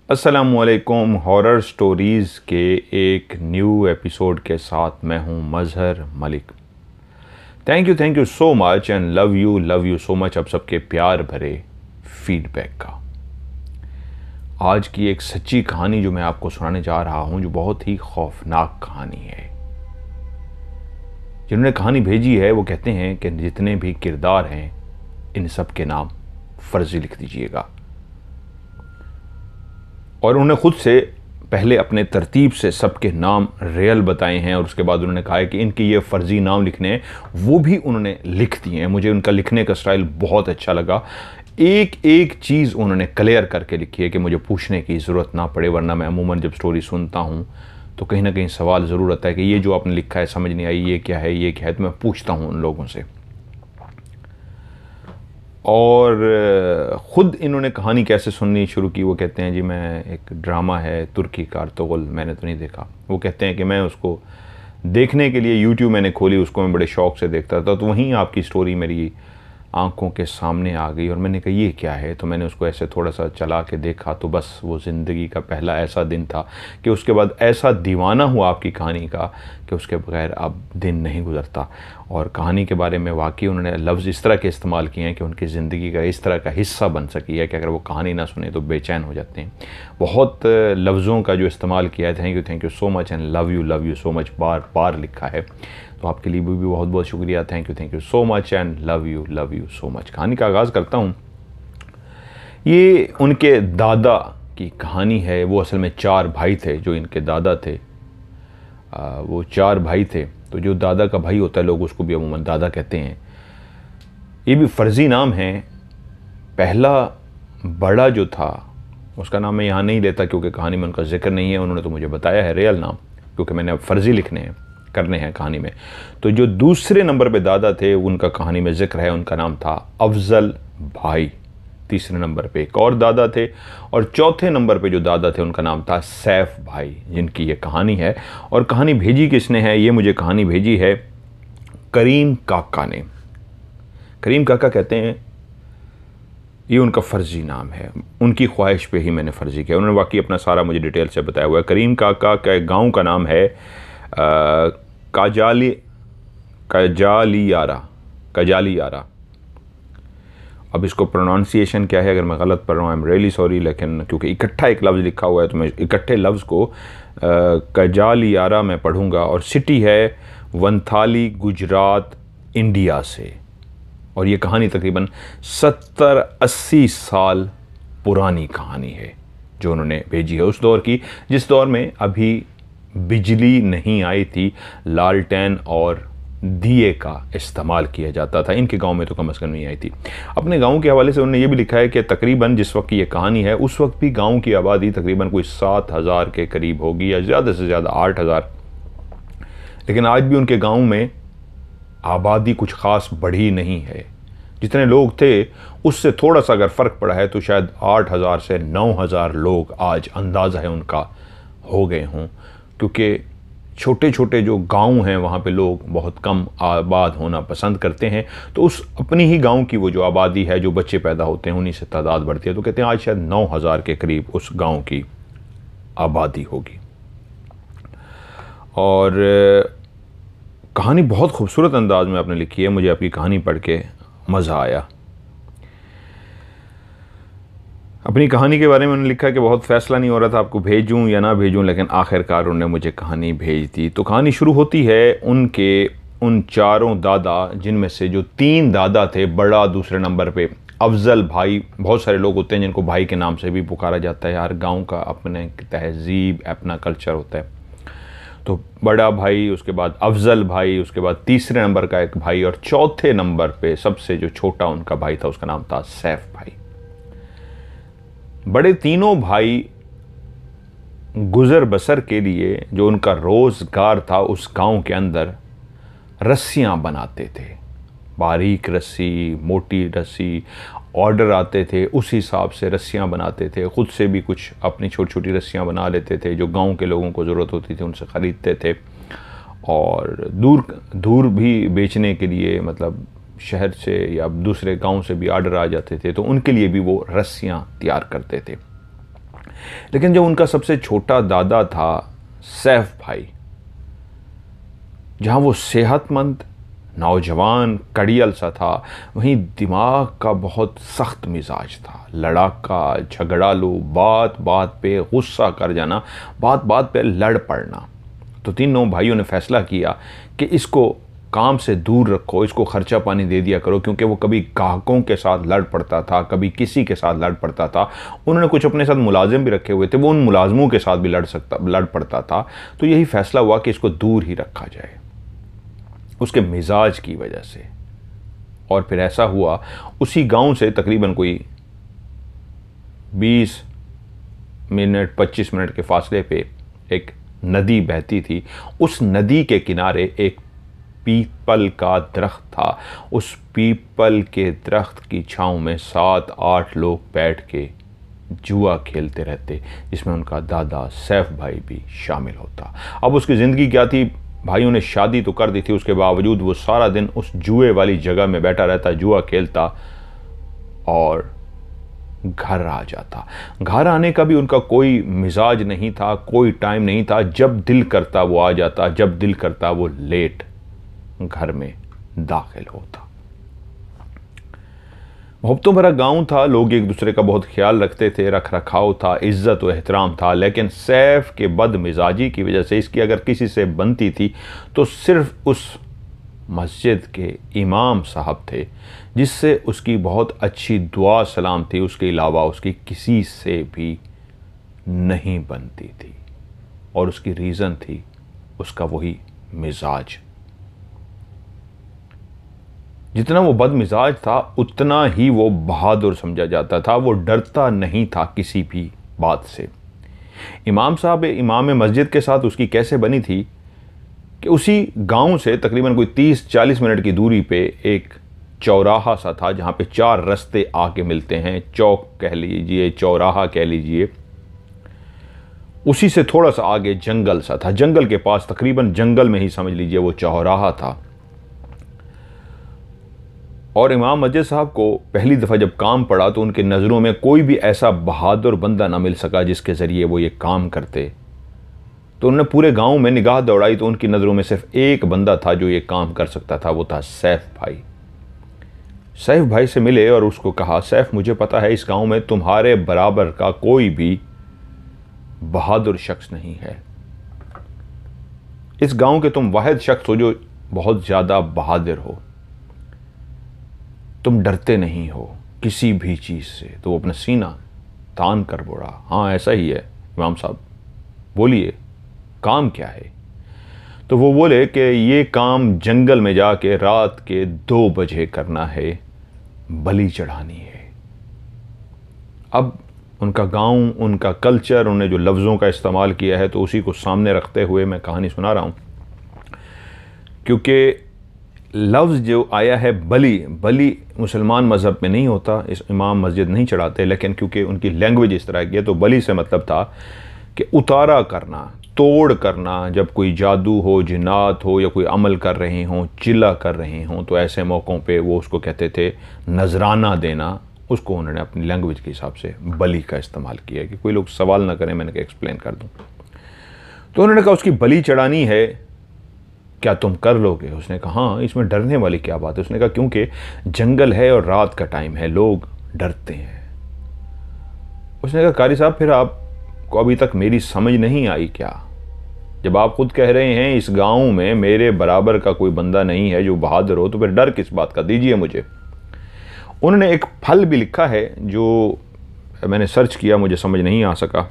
अस्सलामुअलैकुम। Horror stories के एक न्यू एपिसोड के साथ मैं हूं Mazhar Malik. Thank you so much and love you so much आप सबके प्यार भरे फीडबैक का। आज की एक सच्ची कहानी जो मैं आपको सुनाने जा रहा हूं, जो बहुत ही खौफनाक कहानी है। जिन्होंने कहानी भेजी है वो कहते हैं कि जितने भी किरदार हैं इन सब के नाम फर्जी लिख दीजिएगा। और उन्होंने खुद से पहले अपने तरतीब से सबके नाम रियल बताए हैं और उसके बाद उन्होंने कहा है कि इनके ये फ़र्ज़ी नाम लिखने हैं, वो भी उन्होंने लिख दिए हैं। मुझे उनका लिखने का स्टाइल बहुत अच्छा लगा। एक एक चीज़ उन्होंने क्लियर करके लिखी है कि मुझे पूछने की ज़रूरत ना पड़े, वरना मैं अमूमन जब स्टोरी सुनता हूँ तो कहीं ना कहीं सवाल ज़रूर आता है कि ये जो आपने लिखा है समझ नहीं आई, ये क्या है, ये क्या है। तो मैं पूछता हूँ उन लोगों से। और ख़ुद इन्होंने कहानी कैसे सुननी शुरू की, वो कहते हैं जी मैं एक ड्रामा है तुर्की का अर्तुगरुल, मैंने तो नहीं देखा। वो कहते हैं कि मैं उसको देखने के लिए यूट्यूब मैंने खोली, उसको मैं बड़े शौक़ से देखता था, तो वहीं आपकी स्टोरी मेरी आंखों के सामने आ गई और मैंने कहा ये क्या है। तो मैंने उसको ऐसे थोड़ा सा चला के देखा तो बस वो ज़िंदगी का पहला ऐसा दिन था कि उसके बाद ऐसा दीवाना हुआ आपकी कहानी का कि उसके बगैर अब दिन नहीं गुजरता। और कहानी के बारे में वाकई उन्होंने लफ्ज़ इस तरह के इस्तेमाल किए हैं कि उनकी ज़िंदगी का इस तरह का हिस्सा बन सकी है कि अगर वो कहानी ना सुने तो बेचैन हो जाते हैं। बहुत लफ्ज़ों का जो इस्तेमाल किया है, thank you so much and love you so much, बार बार लिखा है। तो आपके लिए भी बहुत बहुत शुक्रिया। Thank you so much and love you so much. कहानी का आगाज़ करता हूँ। ये उनके दादा की कहानी है। वो असल में 4 भाई थे जो इनके दादा थे। वो 4 भाई थे, तो जो दादा का भाई होता है लोग उसको भी अमूमन दादा कहते हैं। ये भी फ़र्ज़ी नाम है। पहला बड़ा जो था उसका नाम मैं यहाँ नहीं लेता क्योंकि कहानी में उनका जिक्र नहीं है। उन्होंने तो मुझे बताया है रियल नाम, क्योंकि मैंने अब फ़र्ज़ी लिखने करने हैं कहानी में। तो जो दूसरे नंबर पे दादा थे उनका कहानी में जिक्र है, उनका नाम था अफजल भाई। तीसरे नंबर पे एक और दादा थे और चौथे नंबर पे जो दादा थे उनका नाम था सैफ भाई, जिनकी ये कहानी है। और कहानी भेजी किसने है, ये मुझे कहानी भेजी है करीम काका ने। करीम काका कहते हैं, ये उनका फ़र्ज़ी नाम है, उनकी ख्वाहिश पे ही मैंने फ़र्ज़ी किया। उन्होंने वाकई अपना सारा मुझे डिटेल से बताया हुआ है। करीम काका के गाँव का नाम है कजालियारा। अब इसको प्रोनाउंसिएशन क्या है, अगर मैं गलत पढ़ रहा हूँ आई एम रियली सॉरी, लेकिन क्योंकि इकट्ठा एक लफ्ज़ लिखा हुआ है तो मैं इकट्ठे लफ्ज़ को कजालियारा में पढ़ूँगा। और सिटी है वंथाली, गुजरात, इंडिया से। और ये कहानी तकरीबन 70-80 साल पुरानी कहानी है जो उन्होंने भेजी है, उस दौर की जिस दौर में अभी बिजली नहीं आई थी, लालटेन और दिए का इस्तेमाल किया जाता था। इनके गांव में तो कम से कम नहीं आई थी। अपने गांव के हवाले से उन्होंने ये भी लिखा है कि तकरीबन जिस वक्त की ये कहानी है उस वक्त भी गांव की आबादी तकरीबन कोई 7,000 के करीब होगी या ज़्यादा से ज़्यादा 8,000। लेकिन आज भी उनके गाँव में आबादी कुछ ख़ास बढ़ी नहीं है। जितने लोग थे उससे थोड़ा सा अगर फ़र्क पड़ा है तो शायद 8,000 से 9,000 लोग आज अंदाज़ा है उनका हो गए हों, क्योंकि छोटे छोटे जो गांव हैं वहाँ पे लोग बहुत कम आबाद होना पसंद करते हैं। तो उस अपनी ही गांव की वो जो आबादी है, जो बच्चे पैदा होते हैं, उन्हीं से तादाद बढ़ती है। तो कहते हैं आज शायद 9,000 के करीब उस गांव की आबादी होगी। और कहानी बहुत खूबसूरत अंदाज में आपने लिखी है, मुझे आपकी कहानी पढ़ के मज़ा आया। अपनी कहानी के बारे में उन्होंने लिखा कि बहुत फ़ैसला नहीं हो रहा था आपको भेजूं या ना भेजूं, लेकिन आखिरकार उन्होंने मुझे कहानी भेज दी। तो कहानी शुरू होती है उनके उन 4 दादा, जिनमें से जो 3 दादा थे, बड़ा दूसरे नंबर पे अफजल भाई। बहुत सारे लोग होते हैं जिनको भाई के नाम से भी पुकारा जाता है। हर गाँव का अपने तहजीब, अपना कल्चर होता है। तो बड़ा भाई, उसके बाद अफजल भाई, उसके बाद तीसरे नंबर का एक भाई और चौथे नंबर पे सबसे जो छोटा उनका भाई था उसका नाम था सैफ भाई। बड़े तीनों भाई गुजर बसर के लिए जो उनका रोज़गार था उस गांव के अंदर रस्सियां बनाते थे। बारीक रस्सी, मोटी रस्सी, ऑर्डर आते थे उस हिसाब से रस्सियां बनाते थे। ख़ुद से भी कुछ अपनी छोटी छोटी रस्सियां बना लेते थे, जो गांव के लोगों को ज़रूरत होती थी उनसे ख़रीदते थे। और दूर भी बेचने के लिए, मतलब शहर से या दूसरे गांव से भी आर्डर आ जाते थे तो उनके लिए भी वो रस्सियां तैयार करते थे। लेकिन जो उनका सबसे छोटा दादा था सैफ भाई, जहाँ वो सेहतमंद नौजवान कड़ियल सा था, वहीं दिमाग का बहुत सख्त मिजाज था, लड़ाका, झगड़ालू, बात बात पे गुस्सा कर जाना, बात बात पे लड़ पड़ना। तो तीनों भाइयों ने फैसला किया कि इसको काम से दूर रखो, इसको खर्चा पानी दे दिया करो, क्योंकि वो कभी ग्राहकों के साथ लड़ पड़ता था, कभी किसी के साथ लड़ पड़ता था। उन्होंने कुछ अपने साथ मुलाजिम भी रखे हुए थे, वो उन मुलाजमों के साथ भी लड़ पड़ता था। तो यही फैसला हुआ कि इसको दूर ही रखा जाए उसके मिजाज की वजह से। और फिर ऐसा हुआ, उसी गांव से तकरीबन कोई 20 मिनट 25 मिनट के फासले पे एक नदी बहती थी। उस नदी के किनारे एक पीपल का दरख्त था। उस पीपल के दरख्त की छांव में 7-8 लोग बैठ के जुआ खेलते रहते, जिसमें उनका दादा सैफ भाई भी शामिल होता। अब उसकी ज़िंदगी क्या थी, भाइयों ने शादी तो कर दी थी, उसके बावजूद वो सारा दिन उस जुए वाली जगह में बैठा रहता, जुआ खेलता और घर आ जाता। घर आने का भी उनका कोई मिजाज नहीं था, कोई टाइम नहीं था। जब दिल करता वो आ जाता, जब दिल करता वो लेट घर में दाखिल होता। मोहब्बतों भरा गांव था, लोग एक दूसरे का बहुत ख्याल रखते थे, रख रखाव था, इज्जत व एहतराम था। लेकिन सैफ के बद मिजाजी की वजह से इसकी अगर किसी से बनती थी तो सिर्फ उस मस्जिद के इमाम साहब थे, जिससे उसकी बहुत अच्छी दुआ सलाम थी। उसके अलावा उसकी किसी से भी नहीं बनती थी, और उसकी रीज़न थी उसका वही मिजाज। जितना वो बदमिजाज था उतना ही वो बहादुर समझा जाता था। वो डरता नहीं था किसी भी बात से। इमाम साहब इमाम मस्जिद के साथ उसकी कैसे बनी थी कि उसी गांव से तकरीबन कोई 30-40 मिनट की दूरी पे एक चौराहा सा था, जहाँ पे 4 रास्ते आके मिलते हैं। चौक कह लीजिए, चौराहा कह लीजिए। उसी से थोड़ा सा आगे जंगल सा था, जंगल के पास, तकरीबन जंगल में ही समझ लीजिए वो चौराहा था। और इमाम मस्जिद साहब को पहली दफ़ा जब काम पड़ा तो उनके नज़रों में कोई भी ऐसा बहादुर बंदा ना मिल सका जिसके ज़रिए वो ये काम करते। तो उन्होंने पूरे गांव में निगाह दौड़ाई तो उनकी नज़रों में सिर्फ एक बंदा था जो ये काम कर सकता था, वो था सैफ भाई। सैफ भाई से मिले और उसको कहा, सैफ मुझे पता है इस गांव में तुम्हारे बराबर का कोई भी बहादुर शख्स नहीं है। इस गांव के तुम वाहिद शख्स हो जो बहुत ज़्यादा बहादुर हो, तुम डरते नहीं हो किसी भी चीज़ से। तो वो अपना सीना तान कर बोला, हाँ ऐसा ही है इमाम साहब, बोलिए काम क्या है। तो वो बोले कि ये काम जंगल में जाके रात के 2 बजे करना है, बलि चढ़ानी है। अब उनका गांव, उनका कल्चर, उन्होंने जो लफ्ज़ों का इस्तेमाल किया है, तो उसी को सामने रखते हुए मैं कहानी सुना रहा हूँ। क्योंकि लफ्ज़ जो आया है बली, बली मुसलमान मज़हब में नहीं होता, इस इमाम मस्जिद नहीं चढ़ाते, लेकिन क्योंकि उनकी लैंग्वेज इस तरह की है तो बली से मतलब था कि उतारा करना, तोड़ करना। जब कोई जादू हो, जिन्नात हो, या कोई अमल कर रहे हों, चिल्ला कर रहे हों, तो ऐसे मौक़ों पे वो उसको कहते थे नजराना देना। उसको उन्होंने अपनी लैंग्वेज के हिसाब से बली का इस्तेमाल किया कि कोई लोग सवाल ना करें, मैंने कहा एक्सप्लेन कर दूँ। तो उन्होंने कहा उसकी बली चढ़ानी है, क्या तुम कर लोगे? उसने कहा हाँ, इसमें डरने वाली क्या बात है। उसने कहा क्योंकि जंगल है और रात का टाइम है, लोग डरते हैं। उसने कहा कारी साहब फिर आपको अभी तक मेरी समझ नहीं आई क्या? जब आप खुद कह रहे हैं इस गांव में मेरे बराबर का कोई बंदा नहीं है जो बहादुर हो, तो फिर डर किस बात का, दीजिए मुझे। उन्होंने एक फल भी लिखा है जो मैंने सर्च किया, मुझे समझ नहीं आ सका।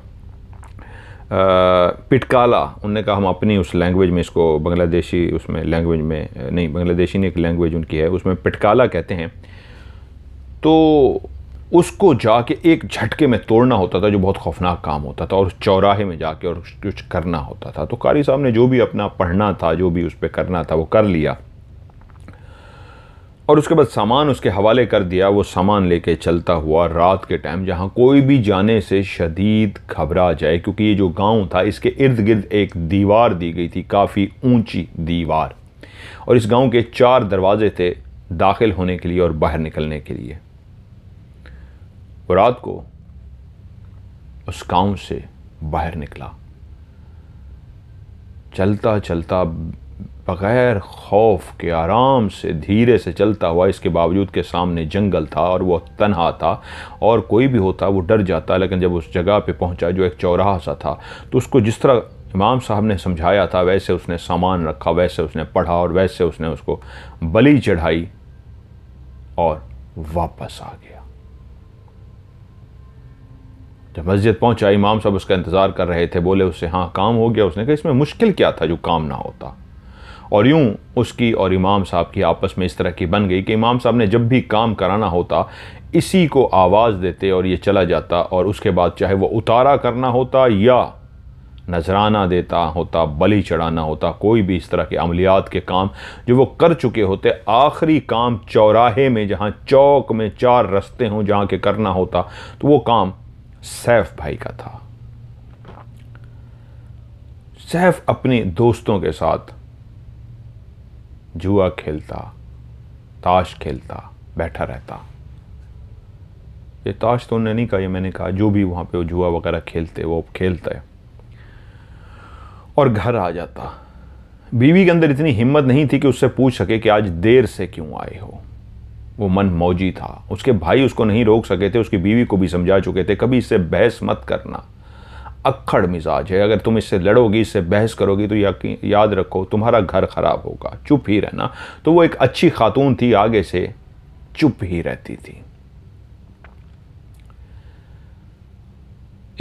पिटकाला। उन्होंने कहा हम अपनी उस लैंग्वेज में इसको, बांग्लादेशी उसमें लैंग्वेज में नहीं, बांग्लादेशी ने एक लैंग्वेज उनकी है, उसमें पिटकाला कहते हैं। तो उसको जाके एक झटके में तोड़ना होता था, जो बहुत खौफनाक काम होता था, और उस चौराहे में जाके और कुछ करना होता था। तो कारी साहब ने जो भी अपना पढ़ना था, जो भी उस पर करना था, वो कर लिया, और उसके बाद सामान उसके हवाले कर दिया। वो सामान लेके चलता हुआ रात के टाइम, जहाँ कोई भी जाने से शदीद घबरा जाए, क्योंकि ये जो गांव था इसके इर्द गिर्द एक दीवार दी गई थी, काफ़ी ऊंची दीवार, और इस गांव के 4 दरवाजे थे दाखिल होने के लिए और बाहर निकलने के लिए। और रात को उस गांव से बाहर निकला। चलता चलता बगैर खौफ के आराम से धीरे से चलता हुआ, इसके बावजूद के सामने जंगल था और वो तन्हा था और कोई भी होता वो डर जाता, लेकिन जब उस जगह पे पहुंचा जो एक चौराहा सा था, तो उसको जिस तरह इमाम साहब ने समझाया था वैसे उसने सामान रखा, वैसे उसने पढ़ा और वैसे उसने उसको बलि चढ़ाई और वापस आ गया। जब मस्जिद पहुंचा, इमाम साहब उसका इंतज़ार कर रहे थे। बोले उससे, हाँ काम हो गया। उसने कहा इसमें मुश्किल क्या था जो काम ना होता। और यूं उसकी और इमाम साहब की आपस में इस तरह की बन गई कि इमाम साहब ने जब भी काम कराना होता इसी को आवाज़ देते और ये चला जाता, और उसके बाद चाहे वो उतारा करना होता या नजराना देता होता, बलि चढ़ाना होता, कोई भी इस तरह के अमलियात के काम जो वो कर चुके होते, आखिरी काम चौराहे में जहाँ चौक में 4 रास्ते हों जहाँ के करना होता, तो वो काम सैफ भाई का था। सैफ अपने दोस्तों के साथ जुआ खेलता, ताश खेलता, बैठा रहता। ये ताश तो उन्होंने नहीं कहा, ये मैंने कहा, जो भी वहाँ पे वो जुआ वगैरह खेलते वो खेलते और घर आ जाता। बीवी के अंदर इतनी हिम्मत नहीं थी कि उससे पूछ सके कि आज देर से क्यों आए हो। वो मन मौजी था। उसके भाई उसको नहीं रोक सके थे, उसकी बीवी को भी समझा चुके थे कभी इससे बहस मत करना, अक्खड़ मिजाज है, अगर तुम इससे लड़ोगी, इससे बहस करोगी तो याद रखो तुम्हारा घर खराब होगा, चुप ही रहना। तो वो एक अच्छी खातून थी, आगे से चुप ही रहती थी।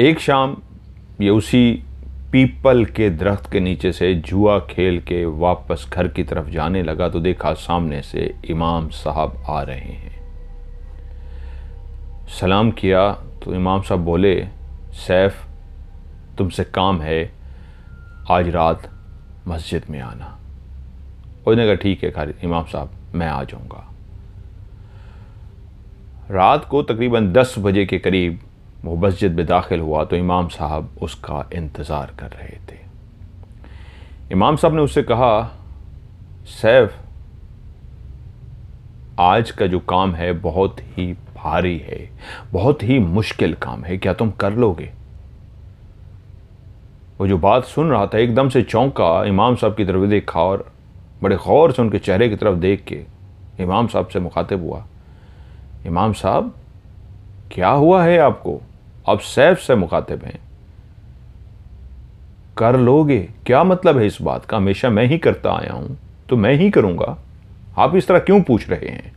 एक शाम ये उसी पीपल के दरख्त के नीचे से जुआ खेल के वापस घर की तरफ जाने लगा तो देखा सामने से इमाम साहब आ रहे हैं। सलाम किया तो इमाम साहब बोले, सैफ तुमसे काम है, आज रात मस्जिद में आना। उसने कहा ठीक है इमाम साहब, मैं आ जाऊंगा। रात को तकरीबन 10 बजे के करीब वो मस्जिद में दाखिल हुआ तो इमाम साहब उसका इंतज़ार कर रहे थे। इमाम साहब ने उससे कहा, सैफ आज का जो काम है बहुत ही भारी है, बहुत ही मुश्किल काम है, क्या तुम कर लोगे? वो जो बात सुन रहा था एकदम से चौंका, इमाम साहब की तरफ देखा और बड़े गौर से उनके चेहरे की तरफ देख के इमाम साहब से मुखातिब हुआ, इमाम साहब क्या हुआ है आपको? आप सैफ से मुखातिब हैं, कर लोगे? क्या मतलब है इस बात का? हमेशा मैं ही करता आया हूं तो मैं ही करूंगा, आप इस तरह क्यों पूछ रहे हैं?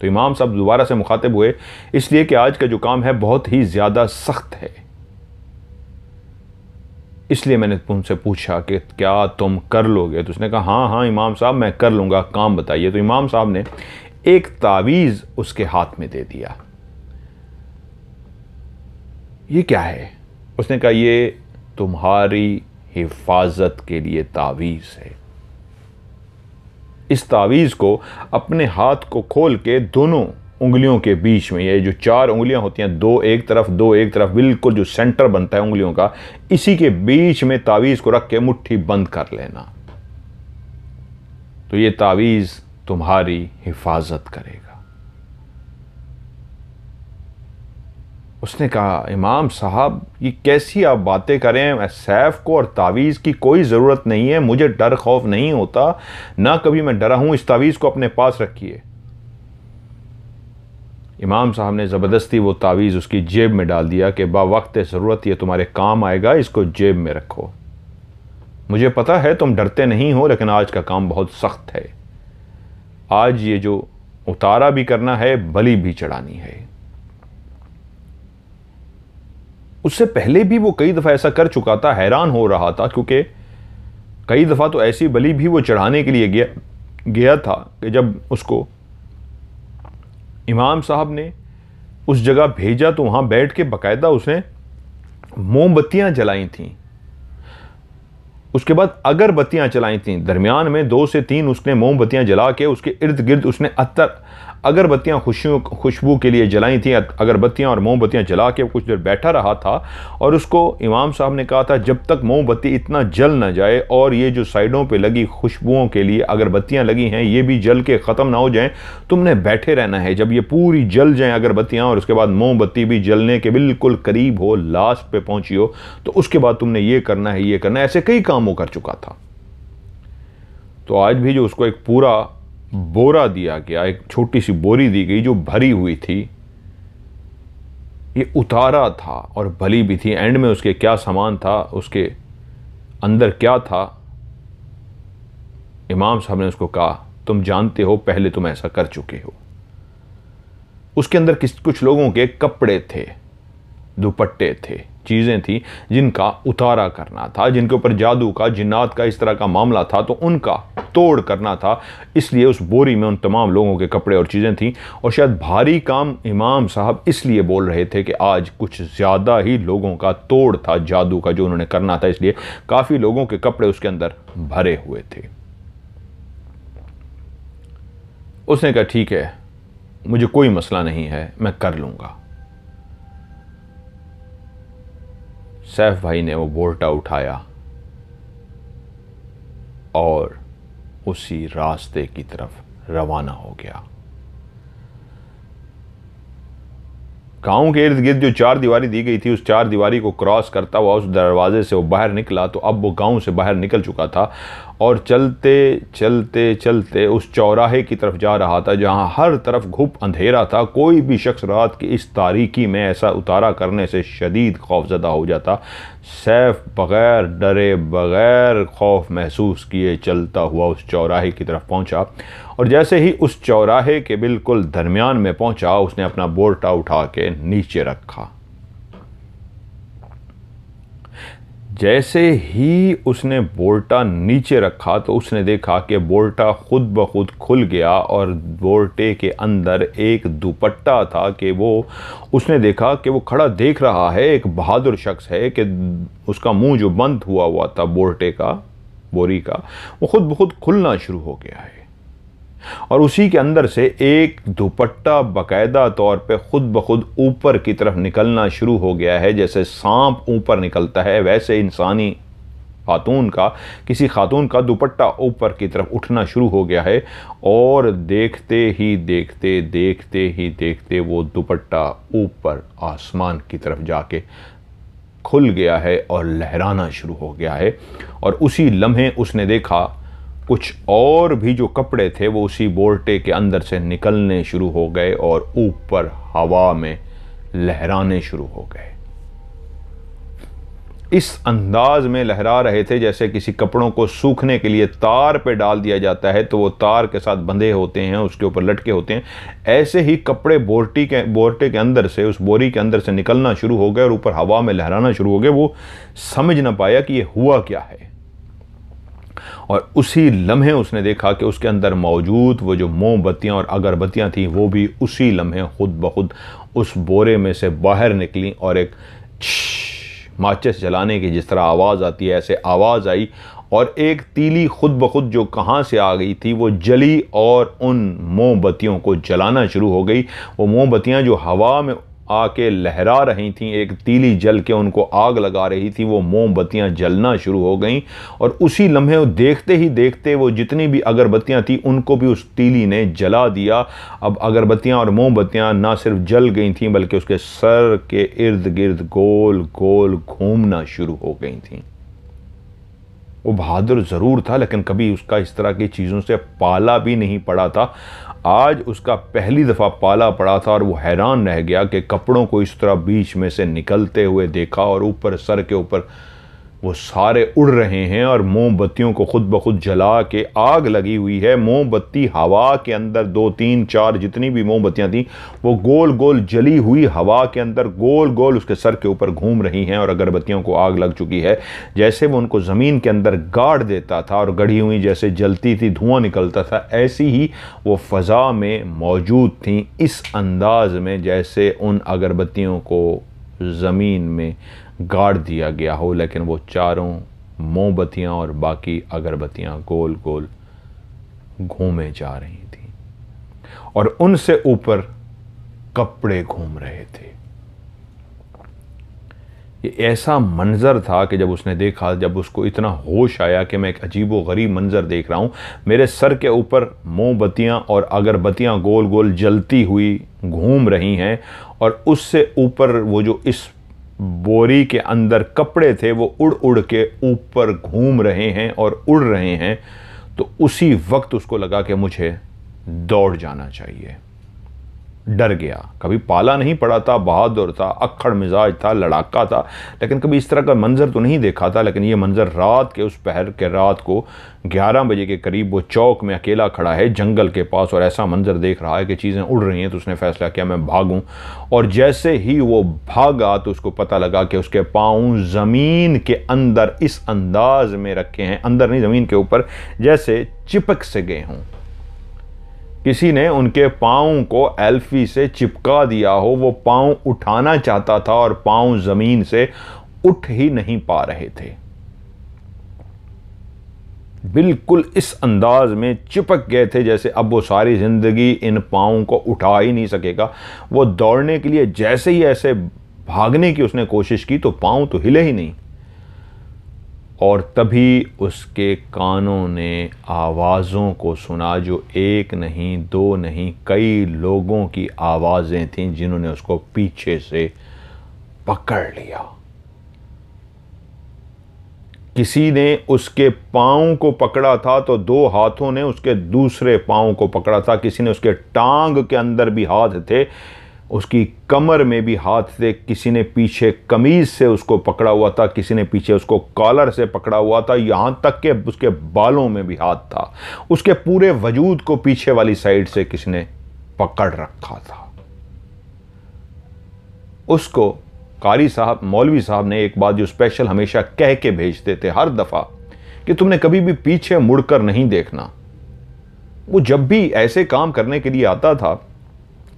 तो इमाम साहब दोबारा से मुखातिब हुए, इसलिए कि आज का जो काम है बहुत ही ज्यादा सख्त है, इसलिए मैंने तुमसे पूछा कि क्या तुम कर लोगे? तो उसने कहा हाँ हाँ इमाम साहब मैं कर लूंगा, काम बताइए। तो इमाम साहब ने एक तावीज़ उसके हाथ में दे दिया। ये क्या है? उसने कहा ये तुम्हारी हिफाजत के लिए तावीज़ है। इस तावीज़ को अपने हाथ को खोल के दोनों उंगलियों के बीच में, ये जो 4 उंगलियां होती हैं, 2 एक तरफ 2 एक तरफ, बिल्कुल जो सेंटर बनता है उंगलियों का, इसी के बीच में तावीज़ को रख के मुट्ठी बंद कर लेना। तो ये तावीज़ तुम्हारी हिफाजत करेगा। उसने कहा इमाम साहब ये कैसी आप बातें करें, सैफ को और तावीज़ की कोई ज़रूरत नहीं है, मुझे डर खौफ नहीं होता, ना कभी मैं डरा हूं, इस तावीज़ को अपने पास रखिए। इमाम साहब ने ज़बरदस्ती वो तावीज़ उसकी जेब में डाल दिया कि बावक्त ज़रूरत ये तुम्हारे काम आएगा, इसको जेब में रखो। मुझे पता है तुम डरते नहीं हो, लेकिन आज का काम बहुत सख्त है, आज ये जो उतारा भी करना है, बलि भी चढ़ानी है। उससे पहले भी वो कई दफ़ा ऐसा कर चुका था, हैरान हो रहा था, क्योंकि कई दफ़ा तो ऐसी बलि भी वो चढ़ाने के लिए गया था कि जब उसको इमाम साहब ने उस जगह भेजा तो वहाँ बैठ के बाकायदा उसने मोमबत्तियाँ जलाई थीं उसके बाद अगरबत्तियां जलाई थी, दरमियान में 2 से 3 उसने मोमबत्तियां जला के उसके इर्द गिर्द उसने अगरबत्तियां खुशबू के लिए जलाई थी। अगरबत्तियां और मोमबत्तियां जला के कुछ देर बैठा रहा था और उसको इमाम साहब ने कहा था जब तक मोमबत्ती इतना जल ना जाए और ये जो साइडों पे लगी खुशबुओं के लिए अगरबत्तियां लगी हैं ये भी जल के ख़त्म ना हो जाएं, तुमने बैठे रहना है। जब ये पूरी जल जाएं अगरबत्तियां और उसके बाद मोमबत्ती भी जलने के बिल्कुल करीब हो, लास्ट पे पहुंची हो, तो उसके बाद तुमने ये करना है, ये करना है। ऐसे कई काम वो कर चुका था। तो आज भी जो उसको एक पूरा बोरा दिया गया, एक छोटी सी बोरी दी गई जो भरी हुई थी, ये उतारा था और भली भी थी। एंड में उसके क्या सामान था, उसके अंदर क्या था, इमाम साहब ने उसको कहा तुम जानते हो, पहले तुम ऐसा कर चुके हो। उसके अंदर कुछ लोगों के कपड़े थे, दुपट्टे थे, चीज़ें थी जिनका उतारा करना था, जिनके ऊपर जादू का, जिन्नात का, इस तरह का मामला था, तो उनका तोड़ करना था। इसलिए उस बोरी में उन तमाम लोगों के कपड़े और चीज़ें थीं। और शायद भारी काम इमाम साहब इसलिए बोल रहे थे कि आज कुछ ज़्यादा ही लोगों का तोड़ था जादू का जो उन्होंने करना था, इसलिए काफ़ी लोगों के कपड़े उसके अंदर भरे हुए थे। उसने कहा ठीक है, मुझे कोई मसला नहीं है, मैं कर लूँगा। सैफ भाई ने वो बोर्टा उठाया और उसी रास्ते की तरफ रवाना हो गया। गांव के इर्द गिर्द जो 4 दीवारी दी गई थी, उस 4 दीवारी को क्रॉस करता हुआ उस दरवाजे से वो बाहर निकला। तो अब वो गांव से बाहर निकल चुका था और चलते चलते चलते उस चौराहे की तरफ जा रहा था जहां हर तरफ घुप अंधेरा था। कोई भी शख्स रात की इस तारीकी में ऐसा उतारा करने से शदीद खौफजदा हो जाता। सैफ बग़ैर डरे, बग़ैर खौफ महसूस किए चलता हुआ उस चौराहे की तरफ पहुंचा और जैसे ही उस चौराहे के बिल्कुल दरमियान में पहुंचा, उसने अपना बोर्टा उठा के नीचे रखा। जैसे ही उसने बोर्टा नीचे रखा तो उसने देखा कि बोर्टा खुद ब खुद खुल गया और बोर्टे के अंदर एक दुपट्टा था कि वो उसने देखा कि वो खड़ा देख रहा है, एक बहादुर शख्स है कि उसका मुंह जो बंद हुआ था बोर्टे का, बोरी का, वो खुद ब खुद खुलना शुरू हो गया है और उसी के अंदर से एक दुपट्टा बाकायदा तौर पे खुद ब खुद ऊपर की तरफ निकलना शुरू हो गया है। जैसे सांप ऊपर निकलता है वैसे इंसानी खातून का, किसी खातून का दुपट्टा ऊपर की तरफ उठना शुरू हो गया है और देखते ही देखते वो दुपट्टा ऊपर आसमान की तरफ जाके खुल गया है और लहराना शुरू हो गया है। और उसी लम्हे उसने देखा कुछ और भी जो कपड़े थे वो उसी बोर्टे के अंदर से निकलने शुरू हो गए और ऊपर हवा में लहराने शुरू हो गए। इस अंदाज में लहरा रहे थे जैसे किसी कपड़ों को सूखने के लिए तार पे डाल दिया जाता है तो वो तार के साथ बंधे होते हैं, उसके ऊपर लटके होते हैं। ऐसे ही कपड़े बोर्टे के अंदर से, उस बोरी के अंदर से निकलना शुरू हो गए और ऊपर हवा में लहराना शुरू हो गए। वो समझ ना पाया कि ये हुआ क्या है और उसी लम्हे उसने देखा कि उसके अंदर मौजूद वो जो मोमबत्तियां और अगरबत्तियां थी वो भी उसी लम्हे खुद ब खुद उस बोरे में से बाहर निकली और एक माचिस जलाने की जिस तरह आवाज़ आती है ऐसे आवाज़ आई और एक तीली खुद ब खुद जो कहाँ से आ गई थी वो जली और उन मोमबत्तियों को जलाना शुरू हो गई। वो मोमबत्तियाँ जो हवा में आके लहरा रही थीं, एक तीली जल के उनको आग लगा रही थी, वो मोमबत्तियां जलना शुरू हो गईं और उसी लम्हे देखते ही देखते वो जितनी भी अगरबत्तियां थी उनको भी उस तीली ने जला दिया। अब अगरबत्तियां और मोमबत्तियां ना सिर्फ जल गई थीं बल्कि उसके सर के इर्द गिर्द गोल गोल घूमना शुरू हो गई थीं। वो बहादुर ज़रूर था लेकिन कभी उसका इस तरह की चीज़ों से पाला भी नहीं पड़ा था। आज उसका पहली दफ़ा पाला पड़ा था और वो हैरान रह गया कि कपड़ों को इस तरह बीच में से निकलते हुए देखा और ऊपर सर के ऊपर वो सारे उड़ रहे हैं और मोमबत्तियों को खुद ब खुद जला के आग लगी हुई है। मोमबत्ती हवा के अंदर 2 3 4 जितनी भी मोमबत्तियां थी वो गोल गोल जली हुई हवा के अंदर गोल गोल उसके सर के ऊपर घूम रही हैं और अगरबत्तियों को आग लग चुकी है। जैसे वो उनको ज़मीन के अंदर गाड़ देता था और गढ़ी हुई जैसे जलती थी, धुआं निकलता था, ऐसी ही वो फ़ज़ा में मौजूद थी, इस अंदाज में जैसे उन अगरबत्तियों को ज़मीन में गाड़ दिया गया हो। लेकिन वो चारों मोमबत्तियां और बाकी अगरबत्तियां गोल गोल घूमे जा रही थी और उनसे ऊपर कपड़े घूम रहे थे। ये ऐसा मंजर था कि जब उसने देखा, जब उसको इतना होश आया कि मैं एक अजीबो गरीब मंजर देख रहा हूं, मेरे सर के ऊपर मोमबत्तियां और अगरबत्तियां गोल गोल जलती हुई घूम रही हैं और उससे ऊपर वो जो इस बोरी के अंदर कपड़े थे वो उड़ उड़ के ऊपर घूम रहे हैं और उड़ रहे हैं। तो उसी वक्त उसको लगा कि मुझे दौड़ जाना चाहिए। डर गया, कभी पाला नहीं पड़ा था, बहादुर था, अक्खड़ मिजाज था, लड़ाका था, लेकिन कभी इस तरह का मंजर तो नहीं देखा था। लेकिन ये मंजर रात के, उस पहर के रात को 11 बजे के करीब वो चौक में अकेला खड़ा है जंगल के पास और ऐसा मंजर देख रहा है कि चीज़ें उड़ रही हैं। तो उसने फैसला किया मैं भागूं, और जैसे ही वो भागा तो उसको पता लगा कि उसके पाँव ज़मीन के अंदर इस अंदाज में रखे हैं, अंदर नहीं ज़मीन के ऊपर, जैसे चिपक से गए हों। किसी ने उनके पाँव को एल्फी से चिपका दिया हो। वो पाँव उठाना चाहता था और पाँव जमीन से उठ ही नहीं पा रहे थे। बिल्कुल इस अंदाज में चिपक गए थे जैसे अब वो सारी जिंदगी इन पाँव को उठा ही नहीं सकेगा। वो दौड़ने के लिए जैसे ही ऐसे भागने की उसने कोशिश की तो पाँव तो हिले ही नहीं। और तभी उसके कानों ने आवाज़ों को सुना, जो एक नहीं, दो नहीं, कई लोगों की आवाज़ें थीं जिन्होंने उसको पीछे से पकड़ लिया। किसी ने उसके पाँव को पकड़ा था तो दो हाथों ने उसके दूसरे पाँव को पकड़ा था। किसी ने उसके टांग के अंदर भी हाथ थे, उसकी कमर में भी हाथ थे। किसी ने पीछे कमीज से उसको पकड़ा हुआ था, किसी ने पीछे उसको कॉलर से पकड़ा हुआ था, यहाँ तक कि उसके बालों में भी हाथ था। उसके पूरे वजूद को पीछे वाली साइड से किसी ने पकड़ रखा था। उसको कारी साहब, मौलवी साहब ने एक बात जो स्पेशल हमेशा कह के भेजते थे हर दफ़ा, कि तुमने कभी भी पीछे मुड़कर नहीं देखना। वो जब भी ऐसे काम करने के लिए आता था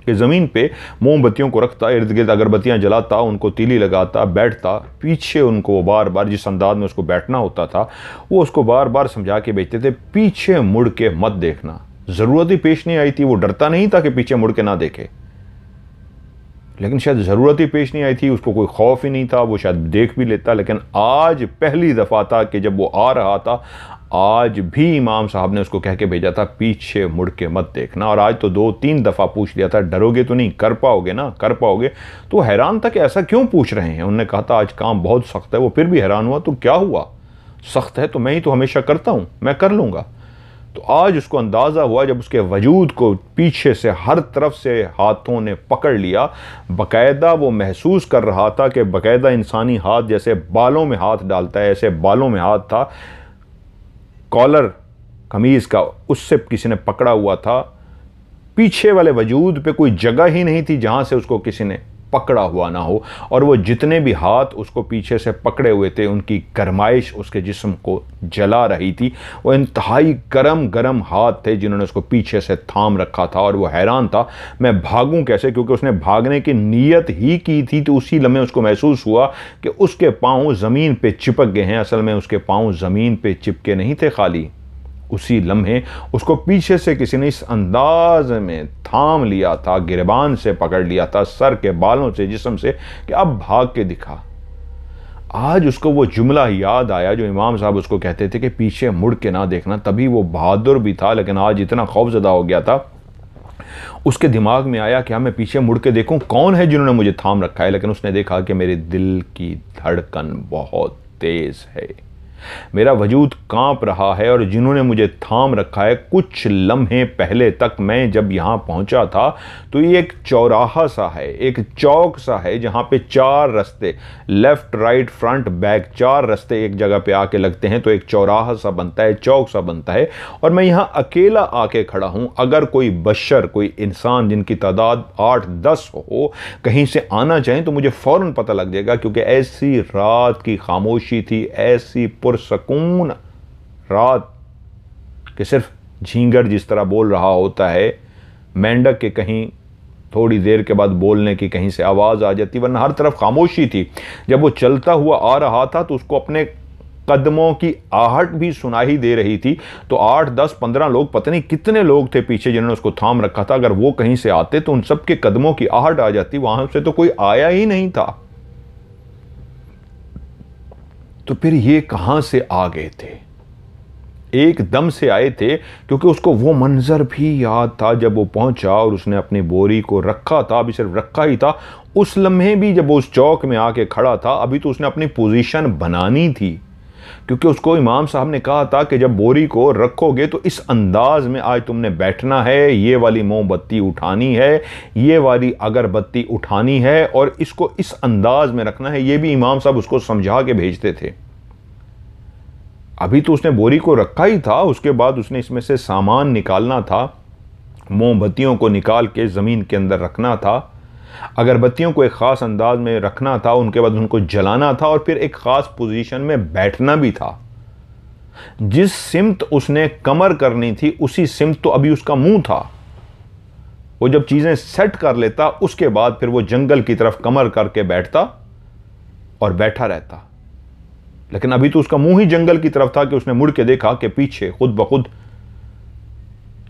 कि ज़मीन पे मोमबत्तियों को रखता, इर्द गिर्द अगरबत्तियां जलाता, उनको तीली लगाता, बैठता, पीछे उनको बार बार जिस अंदाज में उसको बैठना होता था वो उसको बार बार समझा के भेजते थे, पीछे मुड़ के मत देखना। ज़रूरत ही पेश नहीं आई थी, वो डरता नहीं था कि पीछे मुड़ के ना देखे, लेकिन शायद ज़रूरत ही पेश नहीं आई थी, उसको कोई खौफ ही नहीं था, वो शायद देख भी लेता। लेकिन आज पहली दफ़ा था कि जब वो आ रहा था, आज भी इमाम साहब ने उसको कह के भेजा था पीछे मुड़ के मत देखना। और आज तो 2-3 दफ़ा पूछ लिया था, डरोगे तो नहीं, कर पाओगे ना, कर पाओगे। तो हैरान था कि ऐसा क्यों पूछ रहे हैं। उन्होंने कहा था आज काम बहुत सख्त है। वो फिर भी हैरान हुआ, तो क्या हुआ, सख्त है तो मैं ही तो हमेशा करता हूँ, मैं कर लूँगा। तो आज उसको अंदाज़ा हुआ जब उसके वजूद को पीछे से हर तरफ से हाथों ने पकड़ लिया। बाकायदा वो महसूस कर रहा था कि बाकायदा इंसानी हाथ जैसे बालों में हाथ डालता है, ऐसे बालों में हाथ था। कॉलर कमीज़ का उससे किसी ने पकड़ा हुआ था। पीछे वाले वजूद पे कोई जगह ही नहीं थी जहाँ से उसको किसी ने पकड़ा हुआ ना हो। और वो जितने भी हाथ उसको पीछे से पकड़े हुए थे, उनकी गरमाइश उसके जिस्म को जला रही थी। वो इंतहाई गरम गरम हाथ थे जिन्होंने उसको पीछे से थाम रखा था। और वो हैरान था मैं भागूं कैसे, क्योंकि उसने भागने की नीयत ही की थी। तो उसी लम्हे उसको महसूस हुआ कि उसके पाँव ज़मीन पे चिपक गए हैं। असल में उसके पाँव ज़मीन पे चिपके नहीं थे खाली, उसी लम्हे उसको पीछे से किसी ने इस अंदाज में थाम लिया था, गिरबान से पकड़ लिया था, सर के बालों से, जिस्म से, कि अब भाग के दिखा। आज उसको वो जुमला याद आया जो इमाम साहब उसको कहते थे कि पीछे मुड़ के ना देखना। तभी वो बहादुर भी था, लेकिन आज इतना खौफजदा हो गया था। उसके दिमाग में आया कि हाँ मैं पीछे मुड़ के देखूं कौन है जिन्होंने मुझे थाम रखा है। लेकिन उसने देखा कि मेरे दिल की धड़कन बहुत तेज है, मेरा वजूद कांप रहा है, और जिन्होंने मुझे थाम रखा है, कुछ लम्हे पहले तक मैं जब यहाँ पहुँचा था तो ये एक चौराहा सा है, एक चौक सा है जहाँ पे 4 रास्ते, लेफ्ट राइट फ्रंट बैक, 4 रास्ते एक जगह पे आके लगते हैं तो एक चौराहा सा बनता है, चौक सा बनता है। और मैं यहाँ अकेला आके खड़ा हूँ। अगर कोई बशर, कोई इंसान जिनकी तादाद 8-10 हो कहीं से आना चाहें तो मुझे फ़ौरन पता लग जाएगा, क्योंकि ऐसी रात की खामोशी थी, ऐसी सुकून रात कि सिर्फ झींगर जिस तरह बोल रहा होता है, मेंढक के कहीं थोड़ी देर के बाद बोलने की कहीं से आवाज़ आ जाती, वरना हर तरफ खामोशी थी। जब वो चलता हुआ आ रहा था तो उसको अपने कदमों की आहट भी सुनाई दे रही थी। तो 8, 10, 15 लोग, पता नहीं कितने लोग थे पीछे जिन्होंने उसको थाम रखा था। अगर वो कहीं से आते तो उन सबके कदमों की आहट आ जाती। वहां से तो कोई आया ही नहीं था। तो फिर ये कहां से आ गए थे? एकदम से आए थे, क्योंकि उसको वो मंजर भी याद था जब वो पहुंचा और उसने अपनी बोरी को रखा था। अभी सिर्फ रखा ही था, उस लम्हे भी जब वो उस चौक में आके खड़ा था, अभी तो उसने अपनी पोजीशन बनानी थी। क्योंकि उसको इमाम साहब ने कहा था कि जब बोरी को रखोगे तो इस अंदाज में आज तुमने बैठना है, ये वाली मोमबत्ती उठानी है, ये वाली अगरबत्ती उठानी है और इसको इस अंदाज में रखना है। ये भी इमाम साहब उसको समझा के भेजते थे। अभी तो उसने बोरी को रखा ही था, उसके बाद उसने इसमें से सामान निकालना था, मोमबत्तियों को निकाल के ज़मीन के अंदर रखना था, अगरबत्तियों को एक ख़ास अंदाज में रखना था, उनके बाद उनको जलाना था और फिर एक ख़ास पोजीशन में बैठना भी था। जिस सिमत उसने कमर करनी थी उसी सिमत तो अभी उसका मुंह था। वो जब चीज़ें सेट कर लेता उसके बाद फिर वो जंगल की तरफ कमर करके बैठता और बैठा रहता। लेकिन अभी तो उसका मुंह ही जंगल की तरफ था कि उसने मुड़ के देखा कि पीछे खुद ब खुद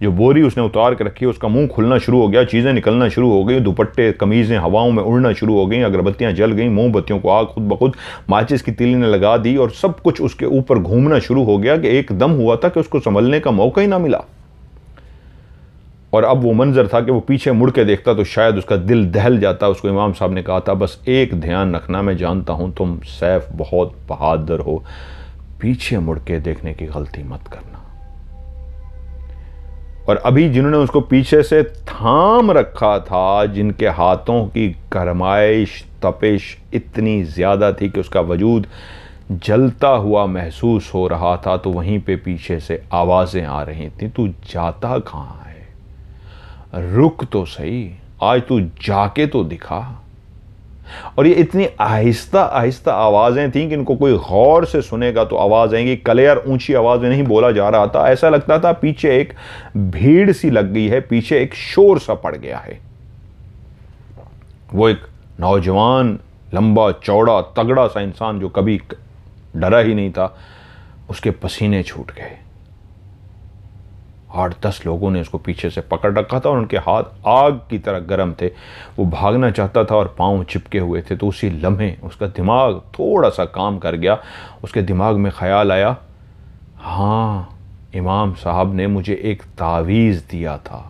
जो बोरी उसने उतार के रखी है उसका मुंह खुलना शुरू हो गया, चीज़ें निकलना शुरू हो गई, दुपट्टे कमीज़ें हवाओं में उड़ना शुरू हो गई, अगरबत्तियां जल गई, मोमबत्तियों को आग खुद ब खुद माचिस की तीली ने लगा दी और सब कुछ उसके ऊपर घूमना शुरू हो गया कि एकदम हुआ था कि उसको संभलने का मौका ही ना मिला। और अब वो मंजर था कि वो पीछे मुड़ के देखता तो शायद उसका दिल दहल जाता। उसको इमाम साहब ने कहा था, बस एक ध्यान रखना, मैं जानता हूं तुम सैफ बहुत बहादुर हो, पीछे मुड़ के देखने की गलती मत करना। और अभी जिन्होंने उसको पीछे से थाम रखा था, जिनके हाथों की गरमाइश तपिश इतनी ज्यादा थी कि उसका वजूद जलता हुआ महसूस हो रहा था, तो वहीं पे पीछे से आवाजें आ रही थी, तू जाता कहां है, रुक तो सही, आज तू जाके तो दिखा। और ये इतनी आहिस्ता आहिस्ता आवाजें थीं कि इनको कोई गौर से सुनेगा तो आवाज आएंगी। क्लियर ऊंची आवाज में नहीं बोला जा रहा था, ऐसा लगता था पीछे एक भीड़ सी लग गई है, पीछे एक शोर सा पड़ गया है। वो एक नौजवान, लंबा चौड़ा तगड़ा सा इंसान जो कभी डरा ही नहीं था, उसके पसीने छूट गए। 8-10 लोगों ने उसको पीछे से पकड़ रखा था और उनके हाथ आग की तरह गर्म थे। वो भागना चाहता था और पांव चिपके हुए थे। तो उसी लम्हे उसका दिमाग थोड़ा सा काम कर गया। उसके दिमाग में ख्याल आया, हाँ, इमाम साहब ने मुझे एक तावीज़ दिया था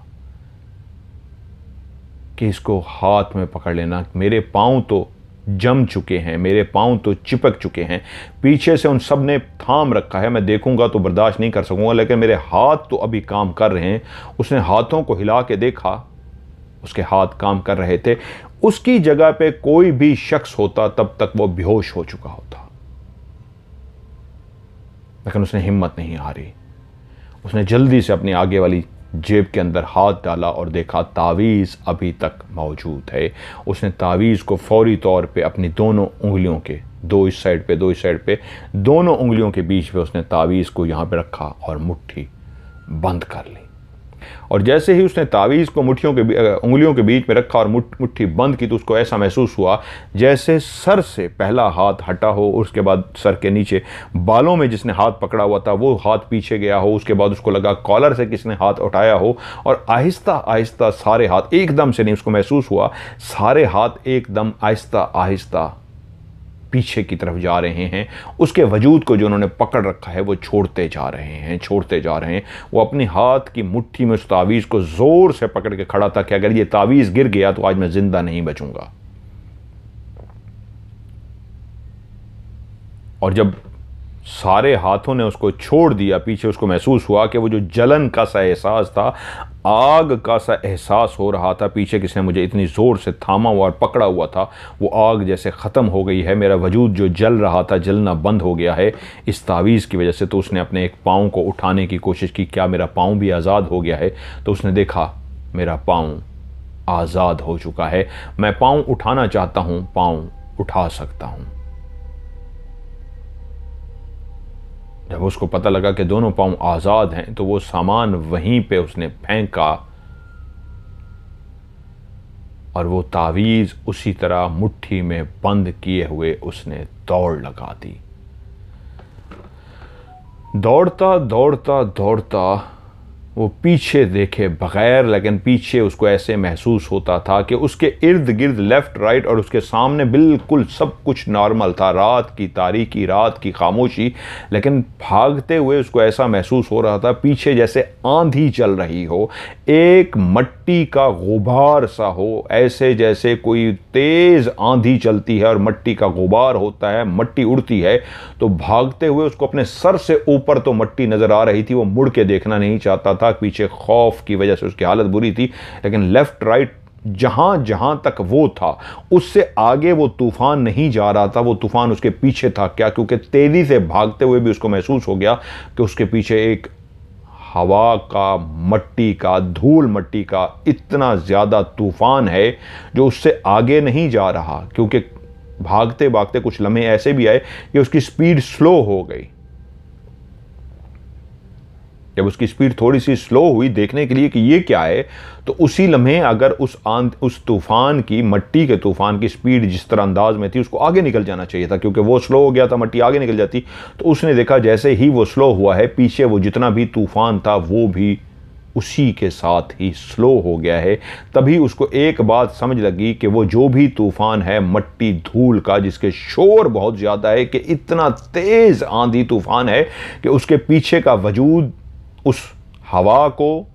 कि इसको हाथ में पकड़ लेना। मेरे पांव तो जम चुके हैं, मेरे पांव तो चिपक चुके हैं, पीछे से उन सब ने थाम रखा है, मैं देखूंगा तो बर्दाश्त नहीं कर सकूंगा, लेकिन मेरे हाथ तो अभी काम कर रहे हैं। उसने हाथों को हिला के देखा, उसके हाथ काम कर रहे थे। उसकी जगह पे कोई भी शख्स होता तब तक वो बेहोश हो चुका होता, लेकिन उसने हिम्मत नहीं हारी। उसने जल्दी से अपनी आगे वाली जेब के अंदर हाथ डाला और देखा तावीज़ अभी तक मौजूद है। उसने तावीज़ को फौरी तौर पे अपनी दोनों उंगलियों के, दो इस साइड पे दो इस साइड पे, दोनों उंगलियों के बीच में उसने तावीज़ को यहाँ पे रखा और मुट्ठी बंद कर ली। और जैसे ही उसने तावीज़ को उंगलियों के बीच में रखा और मुट्ठी बंद की, तो उसको ऐसा महसूस हुआ जैसे सर से पहला हाथ हटा हो, उसके बाद सर के नीचे बालों में जिसने हाथ पकड़ा हुआ था वो हाथ पीछे गया हो, उसके बाद उसको लगा कॉलर से किसने हाथ उठाया हो, और आहिस्ता आहिस्ता सारे हाथ, एकदम से नहीं, उसको महसूस हुआ सारे हाथ एकदम आहिस्ता आहिस्ता पीछे की तरफ जा रहे हैं। उसके वजूद को जो उन्होंने पकड़ रखा है वो छोड़ते जा रहे हैं, छोड़ते जा रहे हैं। वो अपनी हाथ की मुट्ठी में उस तावीज़ को जोर से पकड़ के खड़ा था कि अगर ये तावीज़ गिर गया तो आज मैं जिंदा नहीं बचूंगा। और जब सारे हाथों ने उसको छोड़ दिया पीछे, उसको महसूस हुआ कि वो जो जलन का सा एहसास था, आग का सा एहसास हो रहा था, पीछे किसने मुझे इतनी ज़ोर से थामा हुआ और पकड़ा हुआ था, वो आग जैसे ख़त्म हो गई है। मेरा वजूद जो जल रहा था जलना बंद हो गया है इस तावीज़ की वजह से। तो उसने अपने एक पाँव को उठाने की कोशिश की, क्या मेरा पाँव भी आज़ाद हो गया है? तो उसने देखा मेरा पाँव आज़ाद हो चुका है, मैं पाँव उठाना चाहता हूँ, पाँव उठा सकता हूँ। जब उसको पता लगा कि दोनों पांव आज़ाद हैं तो वो सामान वहीं पे उसने फेंका और वो तावीज़ उसी तरह मुट्ठी में बंद किए हुए उसने दौड़ लगा दी। दौड़ता दौड़ता दौड़ता वो पीछे देखे बगैर, लेकिन पीछे उसको ऐसे महसूस होता था कि उसके इर्द गिर्द लेफ्ट राइट और उसके सामने बिल्कुल सब कुछ नॉर्मल था। रात की तारीकी, रात की खामोशी, लेकिन भागते हुए उसको ऐसा महसूस हो रहा था पीछे जैसे आंधी चल रही हो, एक मट्टी का गुबार सा हो, ऐसे जैसे कोई तेज आंधी चलती है और मट्टी का गुबार होता है, मट्टी उड़ती है। तो भागते हुए उसको अपने सर से ऊपर तो मट्टी नजर आ रही थी, वो मुड़ के देखना नहीं चाहता था, पीछे खौफ की वजह से उसकी हालत बुरी थी। लेकिन लेफ्ट राइट जहां जहां तक वो था उससे आगे वो तूफान नहीं जा रहा था, वो तूफान उसके पीछे था। क्या? क्योंकि तेजी से भागते हुए भी उसको महसूस हो गया कि उसके पीछे एक हवा का, मट्टी का, धूल मट्टी का इतना ज्यादा तूफान है जो उससे आगे नहीं जा रहा। क्योंकि भागते भागते कुछ लम्हे ऐसे भी आए कि उसकी स्पीड स्लो हो गई। जब उसकी स्पीड थोड़ी सी स्लो हुई देखने के लिए कि ये क्या है, तो उसी लम्हे अगर उस तूफान की, मट्टी के तूफान की स्पीड जिस तरह अंदाज में थी, उसको आगे निकल जाना चाहिए था, क्योंकि वो स्लो हो गया था, मट्टी आगे निकल जाती। तो उसने देखा जैसे ही वो स्लो हुआ है, पीछे वो जितना भी तूफान था वो भी उसी के साथ ही स्लो हो गया है। तभी उसको एक बात समझ लगी कि वो जो भी तूफान है मट्टी धूल का, जिसके शोर बहुत ज़्यादा है, कि इतना तेज आंधी तूफान है कि उसके पीछे का वजूद उस हवा को,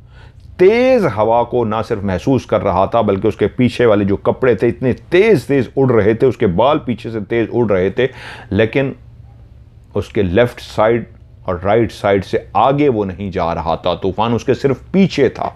तेज हवा को ना सिर्फ महसूस कर रहा था, बल्कि उसके पीछे वाले जो कपड़े थे इतने तेज तेज उड़ रहे थे, उसके बाल पीछे से तेज उड़ रहे थे, लेकिन उसके लेफ्ट साइड और राइट साइड से आगे वो नहीं जा रहा था। तूफान उसके सिर्फ पीछे था।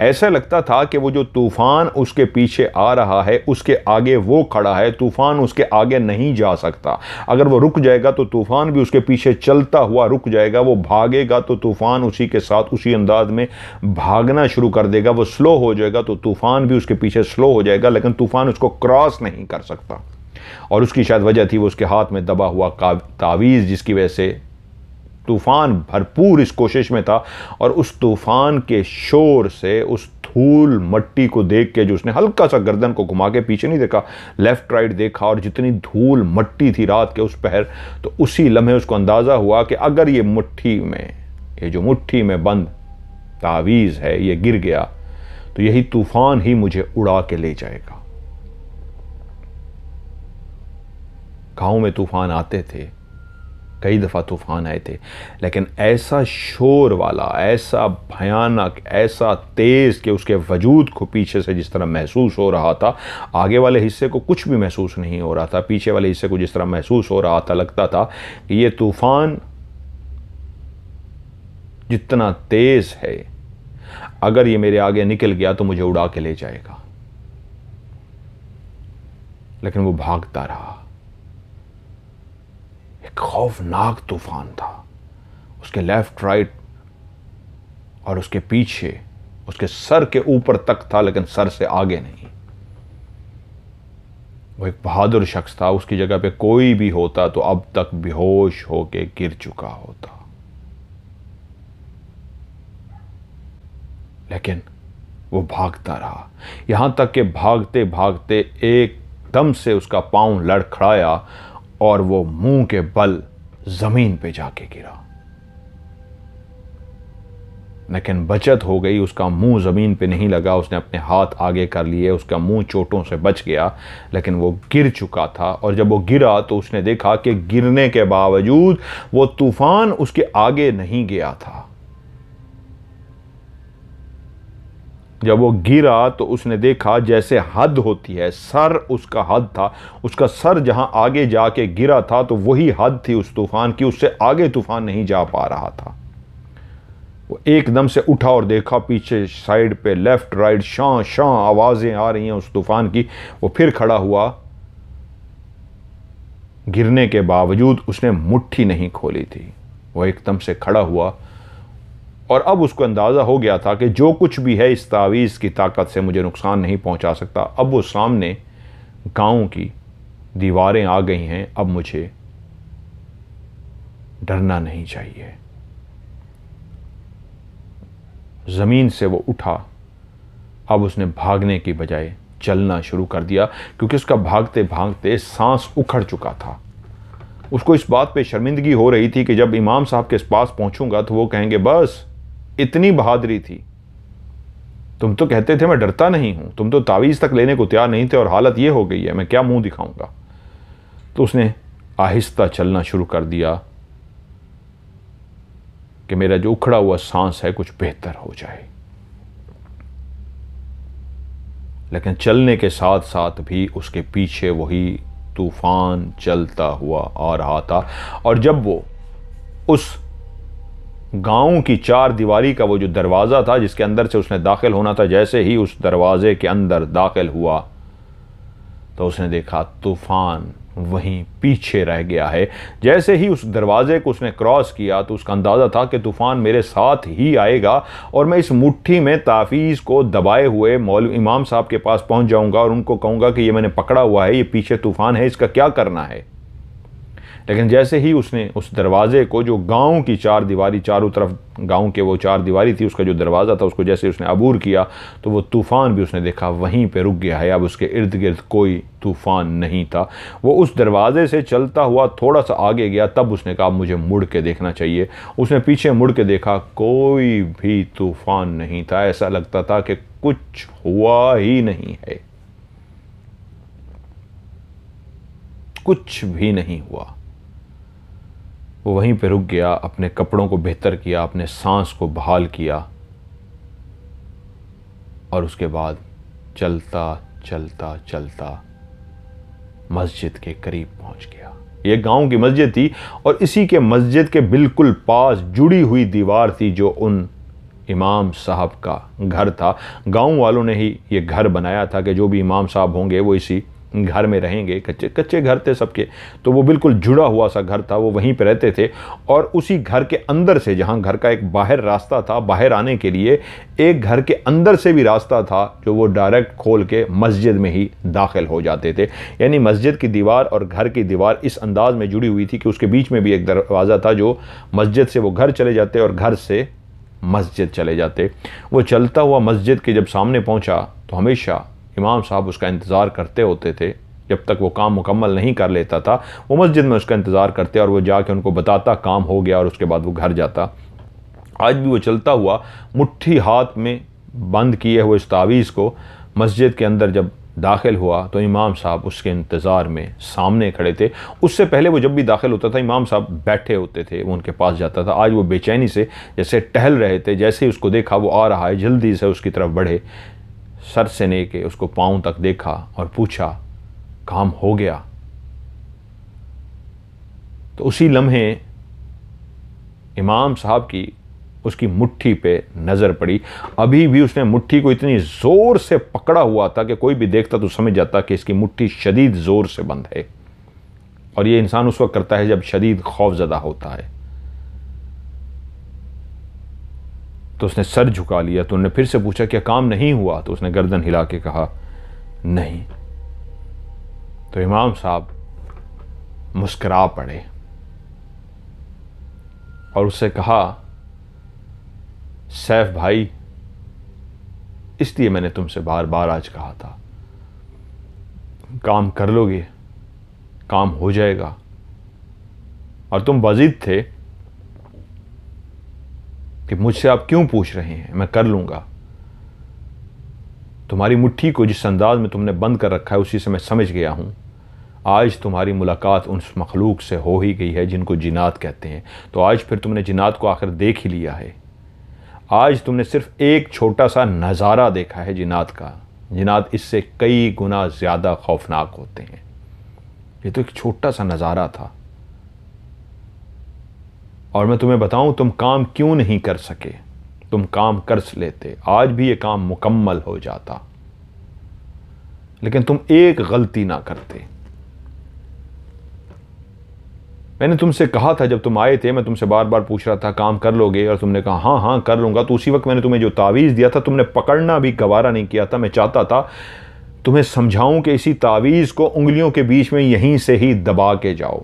ऐसा लगता था कि वो जो तूफान उसके पीछे आ रहा है उसके आगे वो खड़ा है, तूफान उसके आगे नहीं जा सकता। अगर वो रुक जाएगा तो तूफान भी उसके पीछे चलता हुआ रुक जाएगा। वो भागेगा तो तूफान उसी के साथ उसी अंदाज में भागना शुरू कर देगा। वो स्लो हो जाएगा तो तूफान भी उसके पीछे स्लो हो जाएगा, लेकिन तूफान उसको क्रॉस नहीं कर सकता। और उसकी शायद वजह थी वो उसके हाथ में दबा हुआ तावीज़, जिसकी वजह से तूफान भरपूर इस कोशिश में था। और उस तूफान के शोर से, उस धूल मट्टी को देख के, जो उसने हल्का सा गर्दन को घुमा के पीछे नहीं देखा, लेफ्ट राइट देखा, और जितनी धूल मट्टी थी रात के उस पहर, तो उसी लम्हे उसको अंदाज़ा हुआ कि अगर ये मुट्ठी में, ये जो मुट्ठी में बंद तावीज़ है, ये गिर गया तो यही तूफान ही मुझे उड़ा के ले जाएगा। गाँव में तूफान आते थे, कई दफ़ा तूफान आए थे, लेकिन ऐसा शोर वाला, ऐसा भयानक, ऐसा तेज़ कि उसके वजूद को पीछे से जिस तरह महसूस हो रहा था, आगे वाले हिस्से को कुछ भी महसूस नहीं हो रहा था। पीछे वाले हिस्से को जिस तरह महसूस हो रहा था, लगता था कि ये तूफान जितना तेज़ है, अगर ये मेरे आगे निकल गया तो मुझे उड़ा के ले जाएगा। लेकिन वो भागता रहा। एक खौफनाक तूफान था। उसके लेफ्ट राइट और उसके पीछे, उसके सर के ऊपर तक था, लेकिन सर से आगे नहीं। वो एक बहादुर शख्स था। उसकी जगह पे कोई भी होता तो अब तक बेहोश होके गिर चुका होता। लेकिन वो भागता रहा, यहां तक कि भागते भागते एकदम से उसका पांव लड़खड़ाया और वो मुंह के बल जमीन पे जाके गिरा। लेकिन बचत हो गई, उसका मुंह जमीन पे नहीं लगा। उसने अपने हाथ आगे कर लिए, उसका मुंह चोटों से बच गया, लेकिन वो गिर चुका था। और जब वो गिरा तो उसने देखा कि गिरने के बावजूद वो तूफान उसके आगे नहीं गया था। जब वो गिरा तो उसने देखा जैसे हद होती है, सर उसका हद था, उसका सर जहां आगे जाके गिरा था तो वही हद थी उस तूफान की, उससे आगे तूफान नहीं जा पा रहा था। वो एकदम से उठा और देखा पीछे साइड पे लेफ्ट राइट शां शां आवाजें आ रही हैं उस तूफान की। वो फिर खड़ा हुआ। गिरने के बावजूद उसने मुट्ठी नहीं खोली थी। वो एकदम से खड़ा हुआ और अब उसको अंदाज़ा हो गया था कि जो कुछ भी है इस तावीज़ की ताकत से मुझे नुकसान नहीं पहुंचा सकता। अब वो सामने गांव की दीवारें आ गई हैं, अब मुझे डरना नहीं चाहिए। ज़मीन से वो उठा। अब उसने भागने की बजाय चलना शुरू कर दिया, क्योंकि उसका भागते भागते सांस उखड़ चुका था। उसको इस बात पे शर्मिंदगी हो रही थी कि जब इमाम साहब के पास पहुंचूंगा तो वो कहेंगे बस इतनी बहादुरी थी, तुम तो कहते थे मैं डरता नहीं हूं, तुम तो तावीज़ तक लेने को तैयार नहीं थे और हालत ये हो गई है, मैं क्या मुंह दिखाऊंगा। तो उसने आहिस्ता चलना शुरू कर दिया कि मेरा जो उखड़ा हुआ सांस है कुछ बेहतर हो जाए। लेकिन चलने के साथ साथ भी उसके पीछे वही तूफान चलता हुआ आ रहा था। और जब वो उस गांव की चार दीवारी का वो जो दरवाज़ा था जिसके अंदर से उसने दाखिल होना था, जैसे ही उस दरवाजे के अंदर दाखिल हुआ तो उसने देखा तूफान वहीं पीछे रह गया है। जैसे ही उस दरवाजे को उसने क्रॉस किया तो उसका अंदाज़ा था कि तूफान मेरे साथ ही आएगा और मैं इस मुट्ठी में ताफ़ीज़ को दबाए हुए मौलवी इमाम साहब के पास पहुंच जाऊंगा और उनको कहूंगा कि ये मैंने पकड़ा हुआ है, ये पीछे तूफान है, इसका क्या करना है। लेकिन जैसे ही उसने उस दरवाजे को, जो गांव की चार दीवारी, चारों तरफ गांव के वो चार दीवारी थी, उसका जो दरवाज़ा था उसको जैसे उसने अबूर किया तो वो तूफ़ान भी उसने देखा वहीं पे रुक गया है। अब उसके इर्द गिर्द कोई तूफ़ान नहीं था। वो उस दरवाजे से चलता हुआ थोड़ा सा आगे गया, तब उसने कहा मुझे मुड़ के देखना चाहिए। उसने पीछे मुड़ के देखा, कोई भी तूफ़ान नहीं था। ऐसा लगता था कि कुछ हुआ ही नहीं है, कुछ भी नहीं हुआ। वो वहीं पे रुक गया, अपने कपड़ों को बेहतर किया, अपने सांस को बहाल किया और उसके बाद चलता चलता चलता मस्जिद के करीब पहुंच गया। ये गांव की मस्जिद थी और इसी के मस्जिद के बिल्कुल पास जुड़ी हुई दीवार थी जो उन इमाम साहब का घर था। गांव वालों ने ही ये घर बनाया था कि जो भी इमाम साहब होंगे वो इसी घर में रहेंगे। कच्चे कच्चे घर थे सबके, तो वो बिल्कुल जुड़ा हुआ सा घर था, वो वहीं पे रहते थे। और उसी घर के अंदर से, जहाँ घर का एक बाहर रास्ता था, बाहर आने के लिए एक घर के अंदर से भी रास्ता था जो वो डायरेक्ट खोल के मस्जिद में ही दाखिल हो जाते थे। यानी मस्जिद की दीवार और घर की दीवार इस अंदाज में जुड़ी हुई थी कि उसके बीच में भी एक दरवाज़ा था जो मस्जिद से वो घर चले जाते और घर से मस्जिद चले जाते। वो चलता हुआ मस्जिद के जब सामने पहुँचा तो हमेशा इमाम साहब उसका इंतज़ार करते होते थे। जब तक वो काम मुकम्मल नहीं कर लेता था वो मस्जिद में उसका इंतज़ार करते और वो जाके उनको बताता काम हो गया और उसके बाद वो घर जाता। आज भी वो चलता हुआ मुट्ठी हाथ में बंद किए हुए इस तावीज़ को मस्जिद के अंदर जब दाखिल हुआ तो इमाम साहब उसके इंतज़ार में सामने खड़े थे। उससे पहले वो जब भी दाखिल होता था इमाम साहब बैठे होते थे, वो उनके पास जाता था। आज वो बेचैनी से जैसे टहल रहे थे। जैसे ही उसको देखा वो आ रहा है, जल्दी से उसकी तरफ बढ़े, सर से लेके उसको पाँव तक देखा और पूछा काम हो गया। तो उसी लम्हे इमाम साहब की उसकी मुट्ठी पे नज़र पड़ी। अभी भी उसने मुट्ठी को इतनी ज़ोर से पकड़ा हुआ था कि कोई भी देखता तो समझ जाता कि इसकी मुट्ठी शदीद ज़ोर से बंद है। और ये इंसान उस वक्त करता है जब शदीद खौफज़दा होता है। तो उसने सर झुका लिया। तो उन्होंने फिर से पूछा क्या काम नहीं हुआ? तो उसने गर्दन हिला के कहा नहीं। तो इमाम साहब मुस्करा पड़े और उससे कहा सैफ भाई, इसलिए मैंने तुमसे बार बार आज कहा था काम कर लोगे, काम हो जाएगा। और तुम बाज़िद थे कि मुझसे आप क्यों पूछ रहे हैं, मैं कर लूँगा। तुम्हारी मुट्ठी को जिस अंदाज में तुमने बंद कर रखा है उसी से मैं समझ गया हूँ। आज तुम्हारी मुलाकात उस मखलूक से हो ही गई है जिनको जिन्नात कहते हैं। तो आज फिर तुमने जिन्नात को आखिर देख ही लिया है। आज तुमने सिर्फ एक छोटा सा नज़ारा देखा है जिन्नात का। जिन्नात इससे कई गुना ज़्यादा खौफनाक होते हैं। ये तो एक छोटा सा नज़ारा था। और मैं तुम्हें बताऊं तुम काम क्यों नहीं कर सके। तुम काम कर लेते, आज भी ये काम मुकम्मल हो जाता, लेकिन तुम एक गलती ना करते। मैंने तुमसे कहा था जब तुम आए थे, मैं तुमसे बार बार पूछ रहा था काम कर लोगे और तुमने कहा हाँ हाँ कर लूँगा। तो उसी वक्त मैंने तुम्हें जो तावीज़ दिया था तुमने पकड़ना भी गवारा नहीं किया था। मैं चाहता था तुम्हें समझाऊं कि इसी तावीज़ को उंगलियों के बीच में यहीं से ही दबा के जाओ।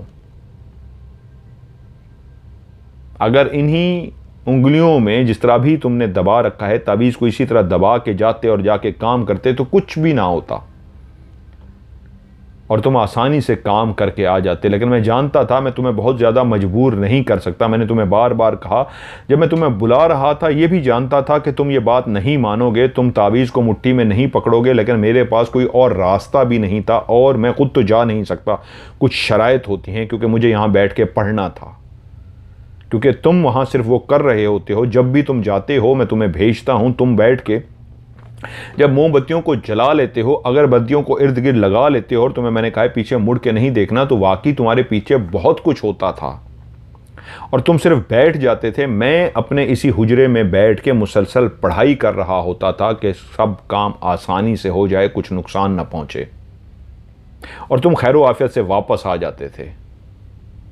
अगर इन्हीं उंगलियों में जिस तरह भी तुमने दबा रखा है तावीज़ को इसी तरह दबा के जाते और जाके काम करते तो कुछ भी ना होता। और तुम आसानी से काम करके आ जाते। लेकिन मैं जानता था मैं तुम्हें बहुत ज़्यादा मजबूर नहीं कर सकता। मैंने तुम्हें बार बार कहा, जब मैं तुम्हें बुला रहा था ये भी जानता था कि तुम ये बात नहीं मानोगे, तुम तावीज़ को मुट्ठी में नहीं पकड़ोगे, लेकिन मेरे पास कोई और रास्ता भी नहीं था और मैं खुद तो जा नहीं सकता। कुछ शराइत होती हैं, क्योंकि मुझे यहाँ बैठ के पढ़ना था, क्योंकि तुम वहाँ सिर्फ वो कर रहे होते हो। जब भी तुम जाते हो मैं तुम्हें भेजता हूँ, तुम बैठ के जब मोमबत्तियों को जला लेते हो, अगरबत्तियों को इर्द गिर्द लगा लेते हो, और तुम्हें मैंने कहा पीछे मुड़ के नहीं देखना, तो वाकई तुम्हारे पीछे बहुत कुछ होता था और तुम सिर्फ बैठ जाते थे। मैं अपने इसी हुजरे में बैठ के मुसलसल पढ़ाई कर रहा होता था कि सब काम आसानी से हो जाए, कुछ नुकसान न पहुंचे, और तुम खैर आफियत से वापस आ जाते थे।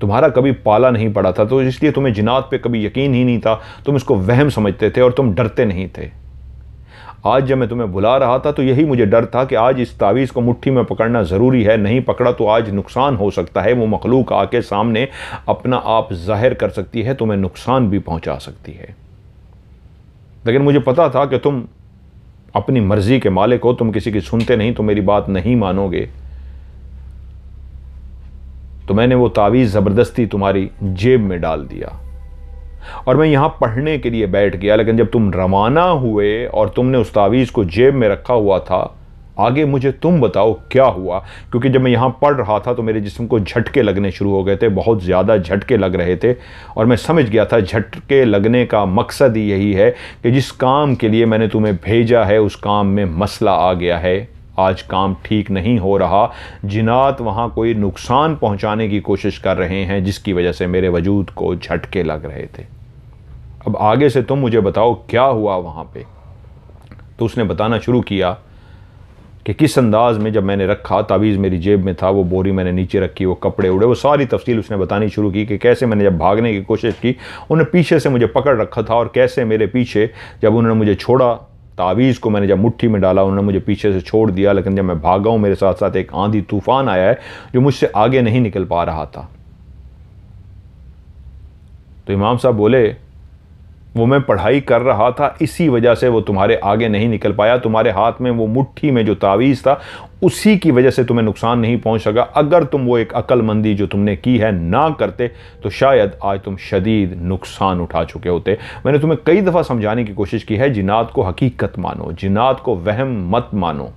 तुम्हारा कभी पाला नहीं पड़ा था, तो इसलिए तुम्हें जिनात पे कभी यकीन ही नहीं था। तुम इसको वहम समझते थे और तुम डरते नहीं थे। आज जब मैं तुम्हें बुला रहा था तो यही मुझे डर था कि आज इस तावीज़ को मुट्ठी में पकड़ना ज़रूरी है, नहीं पकड़ा तो आज नुकसान हो सकता है। वो मखलूक आके सामने अपना आप जाहिर कर सकती है, तुम्हें नुकसान भी पहुंचा सकती है। लेकिन मुझे पता था कि तुम अपनी मर्जी के मालिक हो, तुम किसी की सुनते नहीं, तुम मेरी बात नहीं मानोगे। तो मैंने वो तावीज़ ज़बरदस्ती तुम्हारी जेब में डाल दिया और मैं यहाँ पढ़ने के लिए बैठ गया। लेकिन जब तुम रवाना हुए और तुमने उस तावीज़ को जेब में रखा हुआ था, आगे मुझे तुम बताओ क्या हुआ। क्योंकि जब मैं यहाँ पढ़ रहा था तो मेरे जिस्म को झटके लगने शुरू हो गए थे, बहुत ज़्यादा झटके लग रहे थे, और मैं समझ गया था झटके लगने का मकसद ही यही है कि जिस काम के लिए मैंने तुम्हें भेजा है उस काम में मसला आ गया है। आज काम ठीक नहीं हो रहा, जिनात वहाँ कोई नुकसान पहुँचाने की कोशिश कर रहे हैं, जिसकी वजह से मेरे वजूद को झटके लग रहे थे। अब आगे से तुम मुझे बताओ क्या हुआ वहाँ पे। तो उसने बताना शुरू किया कि किस अंदाज में जब मैंने रखा, तावीज़ मेरी जेब में था, वो बोरी मैंने नीचे रखी, वो कपड़े उड़े, वो सारी तफसील उसने बतानी शुरू की कि कैसे मैंने जब भागने की कोशिश की उन्होंने पीछे से मुझे पकड़ रखा था, और कैसे मेरे पीछे जब उन्होंने मुझे छोड़ा, तावीज़ को मैंने जब मुट्ठी में डाला उन्होंने मुझे पीछे से छोड़ दिया। लेकिन जब मैं भागा हूँ मेरे साथ साथ एक आंधी तूफान आया है जो मुझसे आगे नहीं निकल पा रहा था। तो इमाम साहब बोले, वो मैं पढ़ाई कर रहा था, इसी वजह से वो तुम्हारे आगे नहीं निकल पाया। तुम्हारे हाथ में वो मुट्ठी में जो तावीज़ था उसी की वजह से तुम्हें नुकसान नहीं पहुंच सका। अगर तुम वो एक अक्लमंदी जो तुमने की है ना करते तो शायद आज तुम शदीद नुकसान उठा चुके होते। मैंने तुम्हें कई दफ़ा समझाने की कोशिश की है, जिनात को हकीकत मानो, जिनात को वहम मत मानो।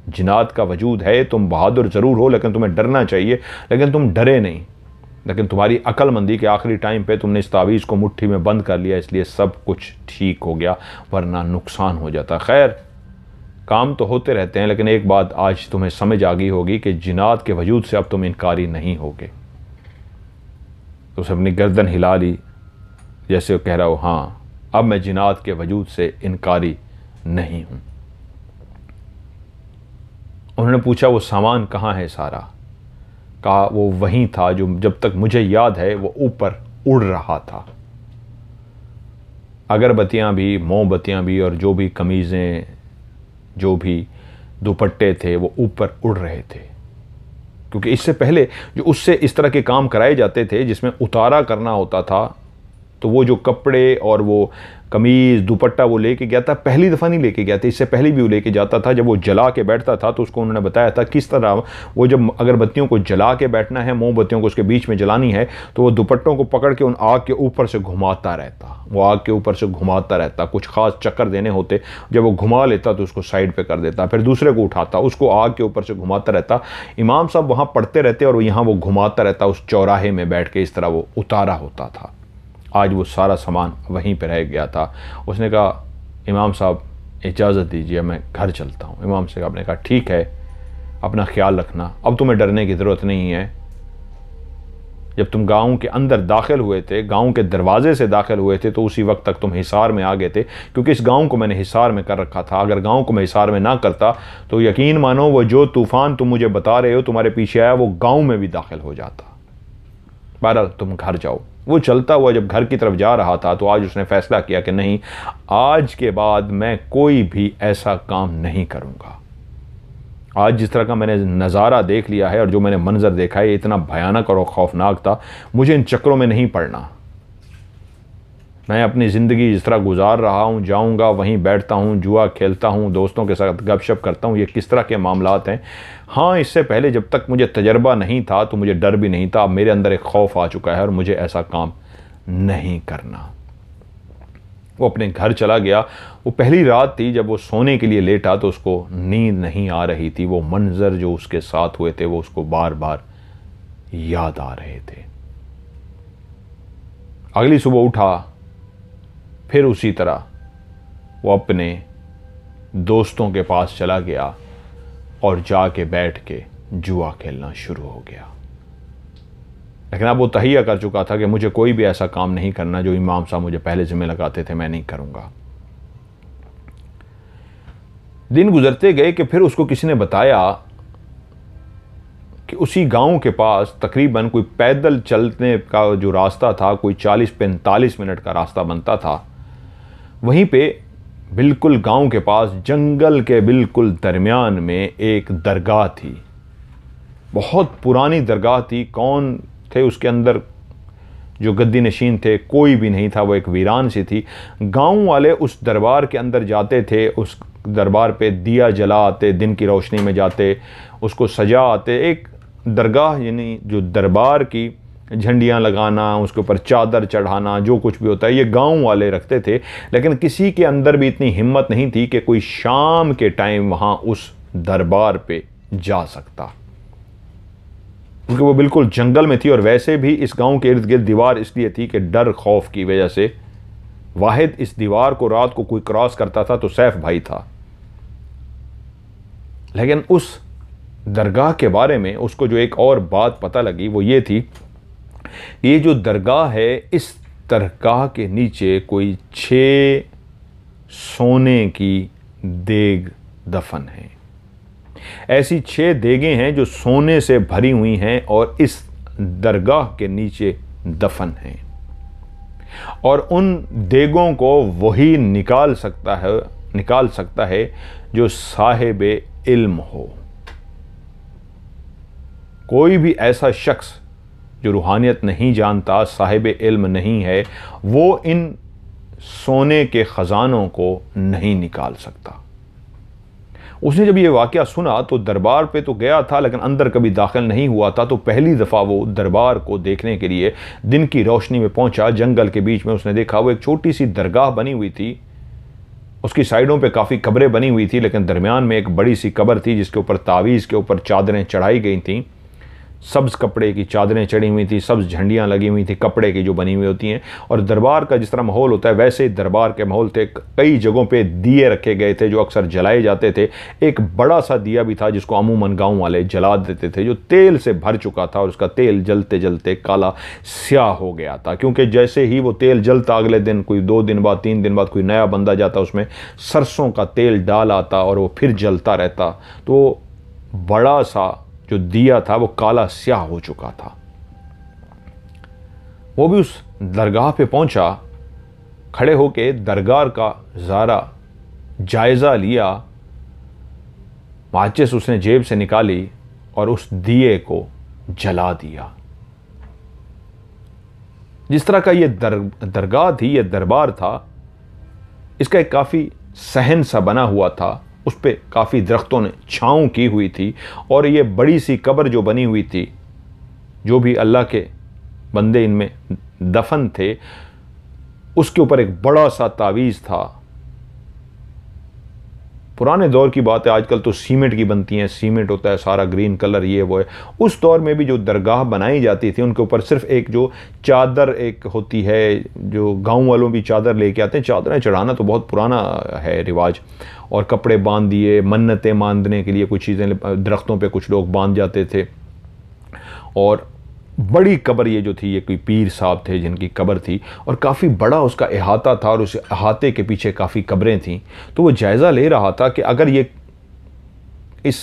जिनात का वजूद है, तुम बहादुर ज़रूर हो, लेकिन तुम्हें डरना चाहिए, लेकिन तुम डरे नहीं। लेकिन तुम्हारी अक्लमंदी के आखिरी टाइम पे तुमने इस तावीज़ को मुट्ठी में बंद कर लिया, इसलिए सब कुछ ठीक हो गया, वरना नुकसान हो जाता। खैर, काम तो होते रहते हैं, लेकिन एक बात आज तुम्हें समझ आ गई होगी कि जिनात के वजूद से अब तुम इनकारी नहीं होगे। तो उसने अपनी गर्दन हिला ली जैसे वो कह रहा हो, हाँ अब मैं जिनात के वजूद से इनकारी नहीं हूँ। उन्होंने पूछा, वो सामान कहाँ है सारा? कहा वो वहीं था जो जब तक मुझे याद है वो ऊपर उड़ रहा था। अगरबत्तियाँ भी, मोमबत्तियाँ भी, और जो भी कमीज़ें, जो भी दुपट्टे थे वो ऊपर उड़ रहे थे। क्योंकि इससे पहले जो उससे इस तरह के काम कराए जाते थे जिसमें उतारा करना होता था, तो वो जो कपड़े और वो कमीज़ दुपट्टा वो लेके गया था, पहली दफ़ा नहीं लेके गया था, इससे पहले भी वो लेके जाता था। जब वो जला के बैठता था तो उसको उन्होंने बताया था किस तरह वो जब अगरबत्तियों को जला के बैठना है, मोमबत्तियों को उसके बीच में जलानी है, तो वो दुपट्टों को पकड़ के उन आग के ऊपर से घुमाता रहता, वो आग के ऊपर से घुमाता रहता। कुछ ख़ास चक्कर देने होते, जब वो घुमा लेता तो उसको साइड पर कर देता, फिर दूसरे को उठाता, उसको आग के ऊपर से घुमाता रहता। इमाम साहब वहाँ पढ़ते रहते और यहाँ वो घुमाता रहता, उस चौराहे में बैठ के इस तरह वो उतारा होता था। आज वो सारा सामान वहीं पर रह गया था। उसने कहा, इमाम साहब इजाज़त दीजिए, मैं घर चलता हूँ। इमाम साहब ने कहा, ठीक है, अपना ख्याल रखना, अब तुम्हें डरने की ज़रूरत नहीं है। जब तुम गांव के अंदर दाखिल हुए थे, गांव के दरवाजे से दाखिल हुए थे, तो उसी वक्त तक तुम हिसार में आ गए थे, क्योंकि इस गांव को मैंने हिसार में कर रखा था। अगर गांव को मैं हिसार में ना करता तो यकीन मानो वो जो तूफ़ान तुम मुझे बता रहे हो तुम्हारे पीछे आया, वो गाँव में भी दाखिल हो जाता। बहरहाल तुम घर जाओ। वो चलता हुआ जब घर की तरफ जा रहा था तो आज उसने फैसला किया कि नहीं, आज के बाद मैं कोई भी ऐसा काम नहीं करूँगा। आज जिस तरह का मैंने नज़ारा देख लिया है और जो मैंने मंजर देखा है, ये इतना भयानक और खौफनाक था, मुझे इन चक्रों में नहीं पड़ना। मैं अपनी ज़िंदगी जिस तरह गुजार रहा हूँ, जाऊँगा वहीं बैठता हूँ, जुआ खेलता हूँ, दोस्तों के साथ गपशप करता हूँ, ये किस तरह के मामलात हैं। हाँ, इससे पहले जब तक मुझे तजर्बा नहीं था तो मुझे डर भी नहीं था, अब मेरे अंदर एक खौफ आ चुका है और मुझे ऐसा काम नहीं करना। वो अपने घर चला गया। वो पहली रात थी, जब वो सोने के लिए लेटा तो उसको नींद नहीं आ रही थी। वो मंजर जो उसके साथ हुए थे वो उसको बार बार याद आ रहे थे। अगली सुबह उठा, फिर उसी तरह वो अपने दोस्तों के पास चला गया और जाके बैठ के जुआ खेलना शुरू हो गया। लेकिन अब वो तहिया कर चुका था कि मुझे कोई भी ऐसा काम नहीं करना जो इमाम साहब मुझे पहले ज़िम्मे लगाते थे, मैं नहीं करूँगा। दिन गुजरते गए कि फिर उसको किसी ने बताया कि उसी गांव के पास तकरीबन कोई पैदल चलने का जो रास्ता था, कोई 40-45 मिनट का रास्ता बनता था, वहीं पे बिल्कुल गांव के पास जंगल के बिल्कुल दरमियान में एक दरगाह थी। बहुत पुरानी दरगाह थी। कौन थे उसके अंदर जो गद्दी नशीन थे? कोई भी नहीं था, वो एक वीरान सी थी। गांव वाले उस दरबार के अंदर जाते थे, उस दरबार पे दिया जला आते, दिन की रोशनी में जाते, उसको सजा आते। एक दरगाह यानी जो दरबार की झंडियाँ लगाना, उसके ऊपर चादर चढ़ाना, जो कुछ भी होता है ये गांव वाले रखते थे। लेकिन किसी के अंदर भी इतनी हिम्मत नहीं थी कि कोई शाम के टाइम वहाँ उस दरबार पे जा सकता, क्योंकि वो बिल्कुल जंगल में थी। और वैसे भी इस गांव के इर्द गिर्द दीवार इसलिए थी कि डर खौफ की वजह से वाहिद इस दीवार को रात को कोई क्रॉस करता था तो सैफ भाई था। लेकिन उस दरगाह के बारे में उसको जो एक और बात पता लगी वो ये थी, ये जो दरगाह है, इस दरगाह के नीचे कोई 6 सोने की देग दफन है। ऐसी 6 देगें हैं जो सोने से भरी हुई हैं और इस दरगाह के नीचे दफन हैं। और उन देगों को वही निकाल सकता है जो साहिब इल्म हो। कोई भी ऐसा शख्स जो रूहानियत नहीं जानता, साहिब इल्म नहीं है, वो इन सोने के ख़जानों को नहीं निकाल सकता। उसने जब ये वाक़या सुना तो दरबार पे तो गया था लेकिन अंदर कभी दाखिल नहीं हुआ था। तो पहली दफ़ा वो दरबार को देखने के लिए दिन की रोशनी में पहुंचा। जंगल के बीच में उसने देखा वो एक छोटी सी दरगाह बनी हुई थी। उसकी साइडों पे काफ़ी कब्रें बनी हुई थी, लेकिन दरमियान में एक बड़ी सी कब्र थी जिसके ऊपर तावीज़ के ऊपर चादरें चढ़ाई गई थीं। सब्ज़ कपड़े की चादरें चढ़ी हुई थी, सब्ज़ झंडियाँ लगी हुई थी, कपड़े की जो बनी हुई होती हैं। और दरबार का जिस तरह माहौल होता है वैसे ही दरबार के माहौल थे। कई जगहों पे दिए रखे गए थे जो अक्सर जलाए जाते थे। एक बड़ा सा दिया भी था जिसको अमूमन गांव वाले जला देते थे, जो तेल से भर चुका था और उसका तेल जलते जलते काला स्याह हो गया था। क्योंकि जैसे ही वो तेल जलता, अगले दिन कोई 2 दिन बाद 3 दिन बाद कोई नया बंदा जाता, उसमें सरसों का तेल डाल आता और वो फिर जलता रहता। तो बड़ा सा जो दिया था वो काला स्याह हो चुका था। वो भी उस दरगाह पे पहुंचा, खड़े होके दरगाह का ज़ारा जायज़ा लिया। माचिस उसने जेब से निकाली और उस दिए को जला दिया। जिस तरह का ये दरगाह थी, ये दरबार था, इसका एक काफ़ी सहन सा बना हुआ था। उस पर काफ़ी दरख्तों ने छाँव की हुई थी। और ये बड़ी सी कब्र जो बनी हुई थी, जो भी अल्लाह के बंदे इनमें दफन थे, उसके ऊपर एक बड़ा सा तावीज़ था। पुराने दौर की बात है, आजकल तो सीमेंट की बनती हैं, सीमेंट होता है सारा, ग्रीन कलर ये वो है। उस दौर में भी जो दरगाह बनाई जाती थी उनके ऊपर सिर्फ एक जो चादर एक होती है, जो गांव वालों भी चादर लेके आते हैं। चादरें चढ़ाना तो बहुत पुराना है रिवाज। और कपड़े बांध दिए, मन्नतें मांगने के लिए कुछ चीज़ें दरख्तों पे कुछ लोग बांध जाते थे। और बड़ी कब्र ये जो थी, ये कोई पीर साहब थे जिनकी कब्र थी और काफ़ी बड़ा उसका अहाता था और उस अहाते के पीछे काफ़ी कब्रें थीं। तो वो जायज़ा ले रहा था कि अगर ये इस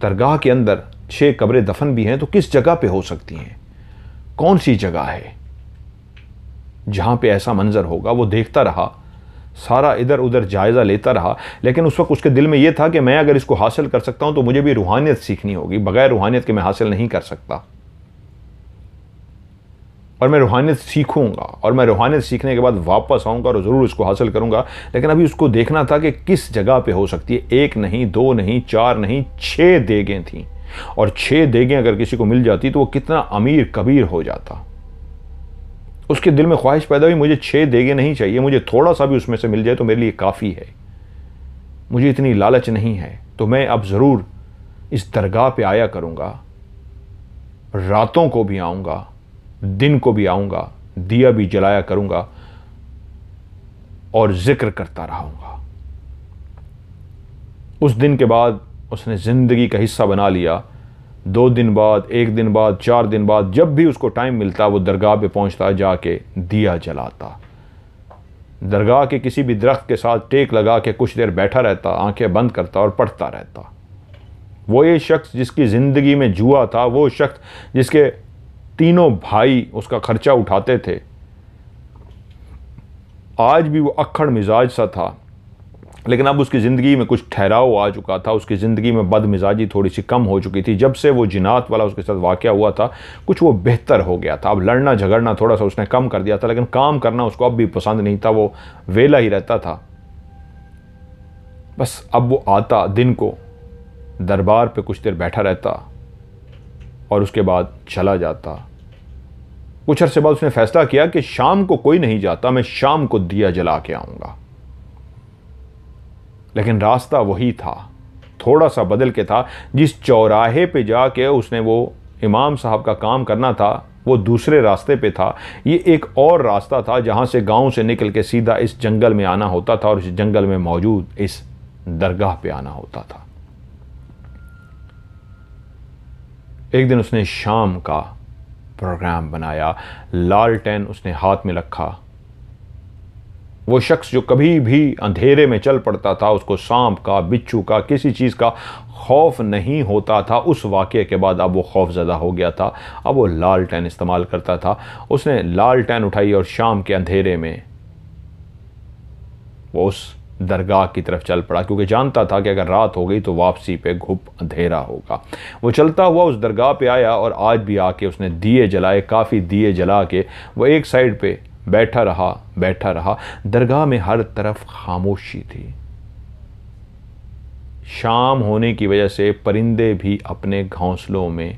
दरगाह के अंदर 6 कब्रें दफन भी हैं तो किस जगह पे हो सकती हैं, कौन सी जगह है जहाँ पे ऐसा मंजर होगा। वो देखता रहा, सारा इधर उधर जायज़ा लेता रहा। लेकिन उस वक्त उसके दिल में यह था कि मैं अगर इसको हासिल कर सकता हूं तो मुझे भी रूहानियत सीखनी होगी, बगैर रूहानियत के मैं हासिल नहीं कर सकता। और मैं रूहानियत सीखूंगा और मैं रूहानियत सीखने के बाद वापस आऊँगा और ज़रूर इसको हासिल करूँगा। लेकिन अभी उसको देखना था कि किस जगह पे हो सकती है। 1 नहीं, 2 नहीं, 4 नहीं, 6 देगें थीं, और 6 देगें अगर किसी को मिल जाती तो वो कितना अमीर कबीर हो जाता। उसके दिल में ख्वाहिश पैदा हुई, मुझे 6 देगें नहीं चाहिए, मुझे थोड़ा सा भी उसमें से मिल जाए तो मेरे लिए काफ़ी है, मुझे इतनी लालच नहीं है। तो मैं अब ज़रूर इस दरगाह पे आया करूँगा, रातों को भी आऊँगा, दिन को भी आऊँगा, दिया भी जलाया करूँगा और जिक्र करता रहूँगा। उस दिन के बाद उसने ज़िंदगी का हिस्सा बना लिया। 2 दिन बाद, 1 दिन बाद, 4 दिन बाद, जब भी उसको टाइम मिलता वो दरगाह पे पहुँचता, जाके दिया जलाता, दरगाह के किसी भी दरख्त के साथ टेक लगा के कुछ देर बैठा रहता, आंखें बंद करता और पढ़ता रहता। वो ये शख्स जिसकी ज़िंदगी में जुआ था, वो शख्स जिसके तीनों भाई उसका खर्चा उठाते थे, आज भी वो अक्खड़ मिजाज सा था। लेकिन अब उसकी ज़िंदगी में कुछ ठहराव आ चुका था, उसकी ज़िंदगी में बदमिजाजी थोड़ी सी कम हो चुकी थी। जब से वो जिनात वाला उसके साथ वाक़या हुआ था, कुछ वो बेहतर हो गया था। अब लड़ना झगड़ना थोड़ा सा उसने कम कर दिया था, लेकिन काम करना उसको अब भी पसंद नहीं था, वो वेला ही रहता था। बस अब वो आता, दिन को दरबार पे कुछ देर बैठा रहता और उसके बाद चला जाता। कुछ अरसे बाद उसने फैसला किया कि शाम को कोई नहीं जाता, मैं शाम को दिया जला के आऊँगा। लेकिन रास्ता वही था, थोड़ा सा बदल के था। जिस चौराहे पे जाके उसने वो इमाम साहब का काम करना था, वो दूसरे रास्ते पे था। ये एक और रास्ता था जहाँ से गांव से निकल के सीधा इस जंगल में आना होता था और इस जंगल में मौजूद इस दरगाह पे आना होता था। एक दिन उसने शाम का प्रोग्राम बनाया, लालटेन उसने हाथ में रखा। वो शख्स जो कभी भी अंधेरे में चल पड़ता था, उसको सांप का, बिच्छू का, किसी चीज़ का खौफ नहीं होता था, उस वाक़ये के बाद अब वो खौफज़दा हो गया था। अब वो लालटेन इस्तेमाल करता था। उसने लालटेन उठाई और शाम के अंधेरे में वो उस दरगाह की तरफ चल पड़ा, क्योंकि जानता था कि अगर रात हो गई तो वापसी पे घुप अंधेरा होगा। वो चलता हुआ उस दरगाह पे आया और आज भी आके उसने दिए जलाए, काफ़ी दिए जला के वो एक साइड पे बैठा रहा। दरगाह में हर तरफ खामोशी थी। शाम होने की वजह से परिंदे भी अपने घोंसलों में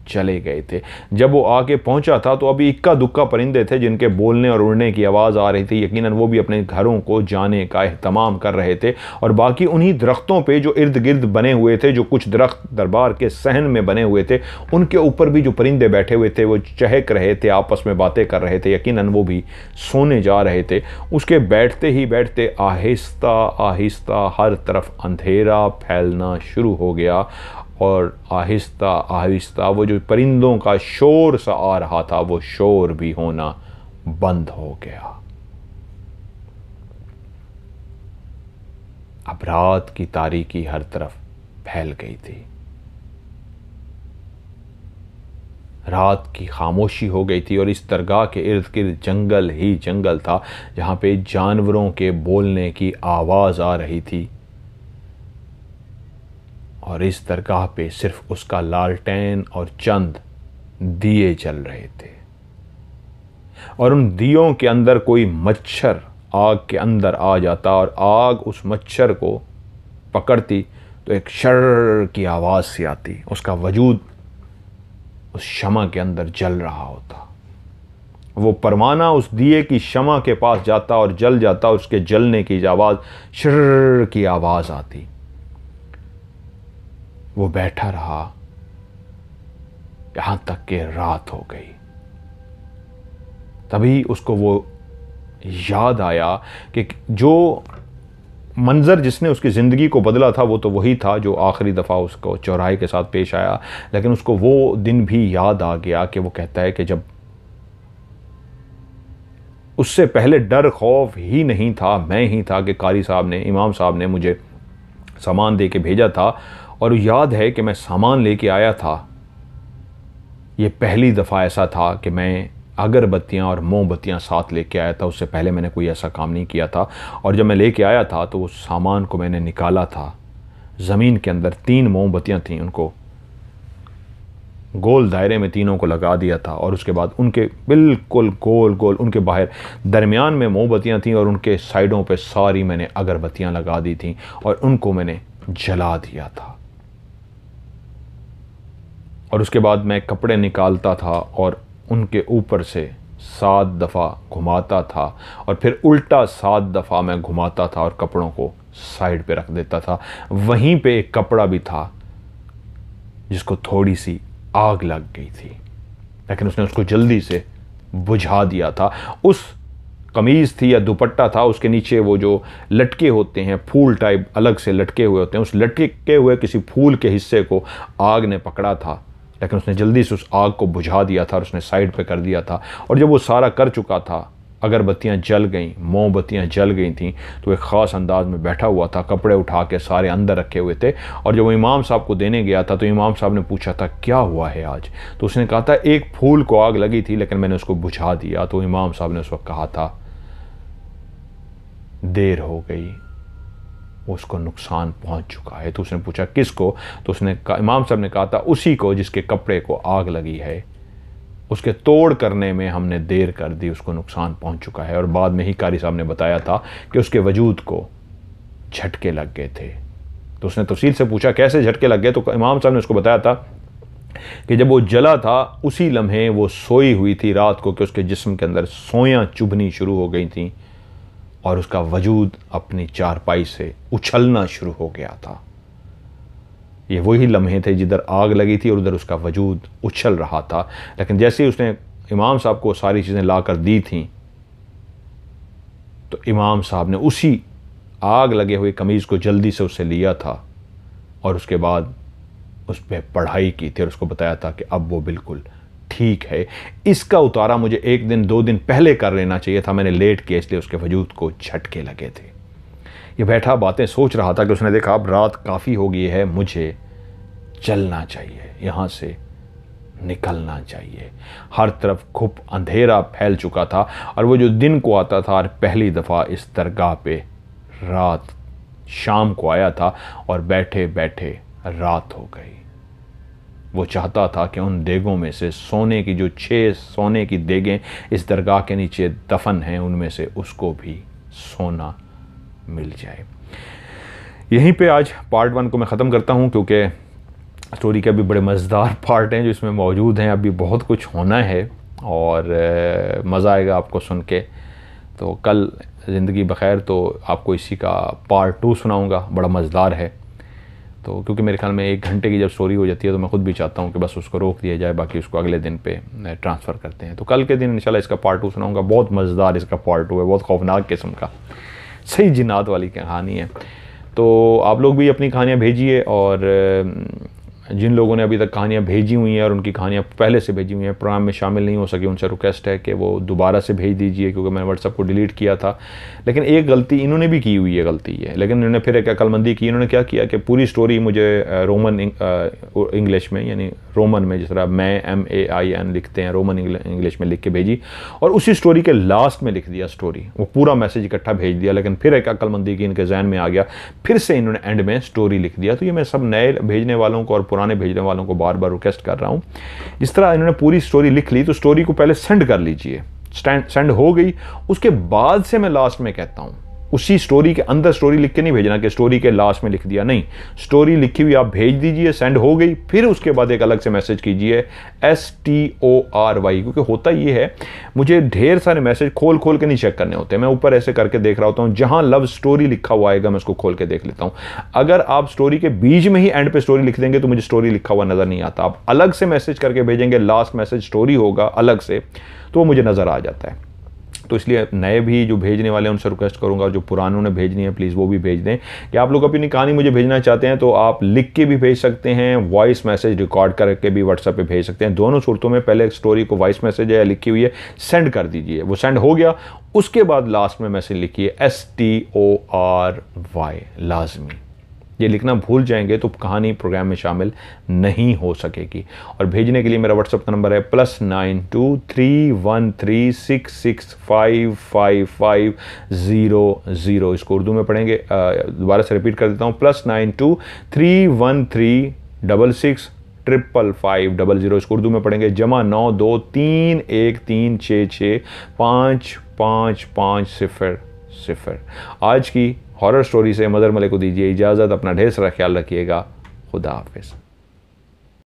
चले गए थे। जब वो आके पहुंचा था तो अभी इक्का दुक्का परिंदे थे जिनके बोलने और उड़ने की आवाज़ आ रही थी। यकीनन वो भी अपने घरों को जाने का एहतमाम कर रहे थे। और बाकी उन्हीं दरख्तों पे जो इर्द गिर्द बने हुए थे, जो कुछ दरख्त दरबार के सहन में बने हुए थे, उनके ऊपर भी जो परिंदे बैठे हुए थे वो चहक रहे थे, आपस में बातें कर रहे थे। यकीनन वो भी सोने जा रहे थे। उसके बैठते ही बैठते आहिस्ता आहिस्ता हर तरफ अंधेरा फैलना शुरू हो गया और आहिस्ता आहिस्ता वो जो परिंदों का शोर सा आ रहा था, वो शोर भी होना बंद हो गया। अब रात की तारीकी हर तरफ फैल गई थी। रात की खामोशी हो गई थी और इस दरगाह के इर्द गिर्द जंगल ही जंगल था, जहाँ पे जानवरों के बोलने की आवाज़ आ रही थी। और इस दरगाह पे सिर्फ उसका लालटेन और चंद दिए जल रहे थे। और उन दियों के अंदर कोई मच्छर आग के अंदर आ जाता और आग उस मच्छर को पकड़ती तो एक शर्र की आवाज़ सी आती। उसका वजूद उस शमा के अंदर जल रहा होता। वो परवाना उस दिए की शमा के पास जाता और जल जाता। उसके जलने की आवाज़, शर्र की आवाज़ आती। वो बैठा रहा यहां तक कि रात हो गई। तभी उसको वो याद आया कि जो मंजर जिसने उसकी ज़िंदगी को बदला था वो तो वही था जो आखिरी दफ़ा उसको चौराहे के साथ पेश आया। लेकिन उसको वो दिन भी याद आ गया कि वो कहता है कि जब उससे पहले डर खौफ ही नहीं था, मैं ही था कि कारी साहब ने, इमाम साहब ने मुझे सामान दे के भेजा था। और याद है कि मैं सामान लेके आया था। ये पहली दफ़ा ऐसा था कि मैं अगरबत्तियाँ और मोमबत्तियाँ साथ लेके आया था। उससे पहले मैंने कोई ऐसा काम नहीं किया था। और जब मैं लेके आया था तो उस सामान को मैंने निकाला था। ज़मीन के अंदर 3 मोमबत्तियाँ थीं, उनको गोल दायरे में तीनों को लगा दिया था और उसके बाद उनके बिल्कुल गोल गोल उनके बाहर दरमियान में मोमबत्तियाँ थीं और उनके साइडों पे सारी मैंने अगरबत्तियाँ लगा दी थीं और उनको मैंने जला दिया था। और उसके बाद मैं कपड़े निकालता था और उनके ऊपर से 7 दफ़ा घुमाता था और फिर उल्टा 7 दफ़ा मैं घुमाता था और कपड़ों को साइड पे रख देता था। वहीं पे एक कपड़ा भी था जिसको थोड़ी सी आग लग गई थी, लेकिन उसने उसको जल्दी से बुझा दिया था। उस कमीज़ थी या दुपट्टा था, उसके नीचे वो जो लटके होते हैं फूल टाइप अलग से लटके हुए होते हैं, उस लटके हुए किसी फूल के हिस्से को आग ने पकड़ा था, लेकिन उसने जल्दी से उस आग को बुझा दिया था और उसने साइड पे कर दिया था। और जब वो सारा कर चुका था, अगरबत्तियाँ जल गईं, मोमबत्तियाँ जल गई थीं, तो एक ख़ास अंदाज में बैठा हुआ था, कपड़े उठा के सारे अंदर रखे हुए थे। और जब वो इमाम साहब को देने गया था तो इमाम साहब ने पूछा था क्या हुआ है आज, तो उसने कहा था एक फूल को आग लगी थी लेकिन मैंने उसको बुझा दिया। तो इमाम साहब ने उस वक्त कहा था देर हो गई, उसको नुकसान पहुंच चुका है। तो उसने पूछा किसको, तो उसने इमाम साहब ने कहा था उसी को जिसके कपड़े को आग लगी है, उसके तोड़ करने में हमने देर कर दी, उसको नुकसान पहुंच चुका है। और बाद में ही कारी साहब ने बताया था कि उसके वजूद को झटके लग गए थे। तो उसने तफसील से पूछा कैसे झटके लग गए, तो इमाम साहब ने उसको बताया था कि जब वो जला था उसी लम्हे वो सोई हुई थी रात को कि उसके जिस्म के अंदर सोयां चुभनी शुरू हो गई थी और उसका वजूद अपनी चारपाई से उछलना शुरू हो गया था। ये वही लम्हे थे जिधर आग लगी थी और उधर उसका वजूद उछल रहा था। लेकिन जैसे ही उसने इमाम साहब को सारी चीज़ें ला कर दी थीं तो इमाम साहब ने उसी आग लगे हुए कमीज़ को जल्दी से उससे लिया था और उसके बाद उस पर पढ़ाई की थी और उसको बताया था कि अब वो बिल्कुल ठीक है। इसका उतारा मुझे 1 दिन 2 दिन पहले कर लेना चाहिए था, मैंने लेट किया इसलिए उसके वजूद को झटके लगे थे। ये बैठा बातें सोच रहा था कि उसने देखा अब रात काफ़ी हो गई है, मुझे चलना चाहिए, यहाँ से निकलना चाहिए। हर तरफ घुप अंधेरा फैल चुका था और वो जो दिन को आता था और पहली दफ़ा इस दरगाह पे रात शाम को आया था और बैठे बैठे रात हो गई। वो चाहता था कि उन देगों में से सोने की जो 6 सोने की देगें इस दरगाह के नीचे दफन हैं उनमें से उसको भी सोना मिल जाए। यहीं पे आज पार्ट 1 को मैं ख़त्म करता हूँ क्योंकि स्टोरी के अभी बड़े मज़ेदार पार्ट हैं जो इसमें मौजूद हैं, अभी बहुत कुछ होना है और मज़ा आएगा आपको सुन के। तो कल ज़िंदगी बखैर तो आपको इसी का पार्ट 2 सुनाऊंगा, बड़ा मज़ेदार है। तो क्योंकि मेरे ख्याल में 1 घंटे की जब स्टोरी हो जाती है तो मैं ख़ुद भी चाहता हूँ कि बस उसको रोक दिया जाए, बाकी उसको अगले दिन पे ट्रांसफ़र करते हैं। तो कल के दिन इंशाल्लाह इसका पार्ट 2 सुनाऊंगा, बहुत मज़ेदार इसका पार्ट 2 है, बहुत खौफनाक किस्म का, सही जिन्नात वाली कहानी है। तो आप लोग भी अपनी कहानियाँ भेजिए और जिन लोगों ने अभी तक कहानियाँ भेजी हुई हैं और उनकी कहानियाँ पहले से भेजी हुई हैं, प्रोग्राम में शामिल नहीं हो सकी, उनसे रिक्वेस्ट है कि वो दोबारा से भेज दीजिए क्योंकि मैंने व्हाट्सएप को डिलीट किया था। लेकिन एक गलती इन्होंने भी की हुई है, गलती है, लेकिन इन्होंने फिर एक अक्लमंदी की। इन्होंने क्या किया कि पूरी स्टोरी मुझे रोमन इंग्लिश में, यानी रोमन में, जिस तरह मैं MAIN लिखते हैं, रोमन इंग्लिश में लिख के भेजी और उसी स्टोरी के लास्ट में लिख दिया स्टोरी, वो पूरा मैसेज इकट्ठा भेज दिया। लेकिन फिर एक अक्लमंदी की इनके जहन में आ गया, फिर से इन्होंने एंड में स्टोरी लिख दिया। तो ये मैं सब नए भेजने वालों को और पुराने भेजने वालों को बार बार रिक्वेस्ट कर रहा हूँ, जिस तरह इन्होंने पूरी स्टोरी लिख ली तो स्टोरी को पहले सेंड कर लीजिए। सेंड हो गई, उसके बाद से मैं लास्ट में कहता हूँ, उसी स्टोरी के अंदर स्टोरी लिख के नहीं भेजना कि स्टोरी के लास्ट में लिख दिया, नहीं, स्टोरी लिखी हुई आप भेज दीजिए, सेंड हो गई, फिर उसके बाद एक अलग से मैसेज कीजिए STORY, क्योंकि होता ये है मुझे ढेर सारे मैसेज खोल खोल के नहीं चेक करने होते, मैं ऊपर ऐसे करके देख रहा होता हूँ, जहां लव स्टोरी लिखा हुआ आएगा मैं उसको खोल के देख लेता हूँ। अगर आप स्टोरी के बीच में ही एंड पे स्टोरी लिख देंगे तो मुझे स्टोरी लिखा हुआ नजर नहीं आता। आप अलग से मैसेज करके भेजेंगे, लास्ट मैसेज स्टोरी होगा अलग से, तो वो मुझे नजर आ जाता है। तो इसलिए नए भी जो भेजने वाले हैं उनसे रिक्वेस्ट करूंगा, जो पुरानों ने भेजनी है प्लीज़ वो भी भेज दें। कि आप लोग अपनी कहानी मुझे भेजना चाहते हैं तो आप लिख के भी भेज सकते हैं, वॉइस मैसेज रिकॉर्ड करके भी व्हाट्सएप पे भेज सकते हैं। दोनों सूरतों में पहले स्टोरी को वॉइस मैसेज है लिखी हुई है सेंड कर दीजिए, वो सेंड हो गया, उसके बाद लास्ट में मैसेज लिखिए STORY लाजमी। ये लिखना भूल जाएंगे तो कहानी प्रोग्राम में शामिल नहीं हो सकेगी। और भेजने के लिए मेरा व्हाट्सएप का नंबर है +923136555500। इसको उर्दू में पढ़ेंगे, दोबारा से रिपीट कर देता हूँ, +923136655500। 55500। इसको उर्दू में पढ़ेंगे जमा 923113665550। आज की हॉरर स्टोरी से मदर मलिक को दीजिए इजाज़त। अपना ढेर सारा ख्याल रखिएगा। खुदा हाफिज़।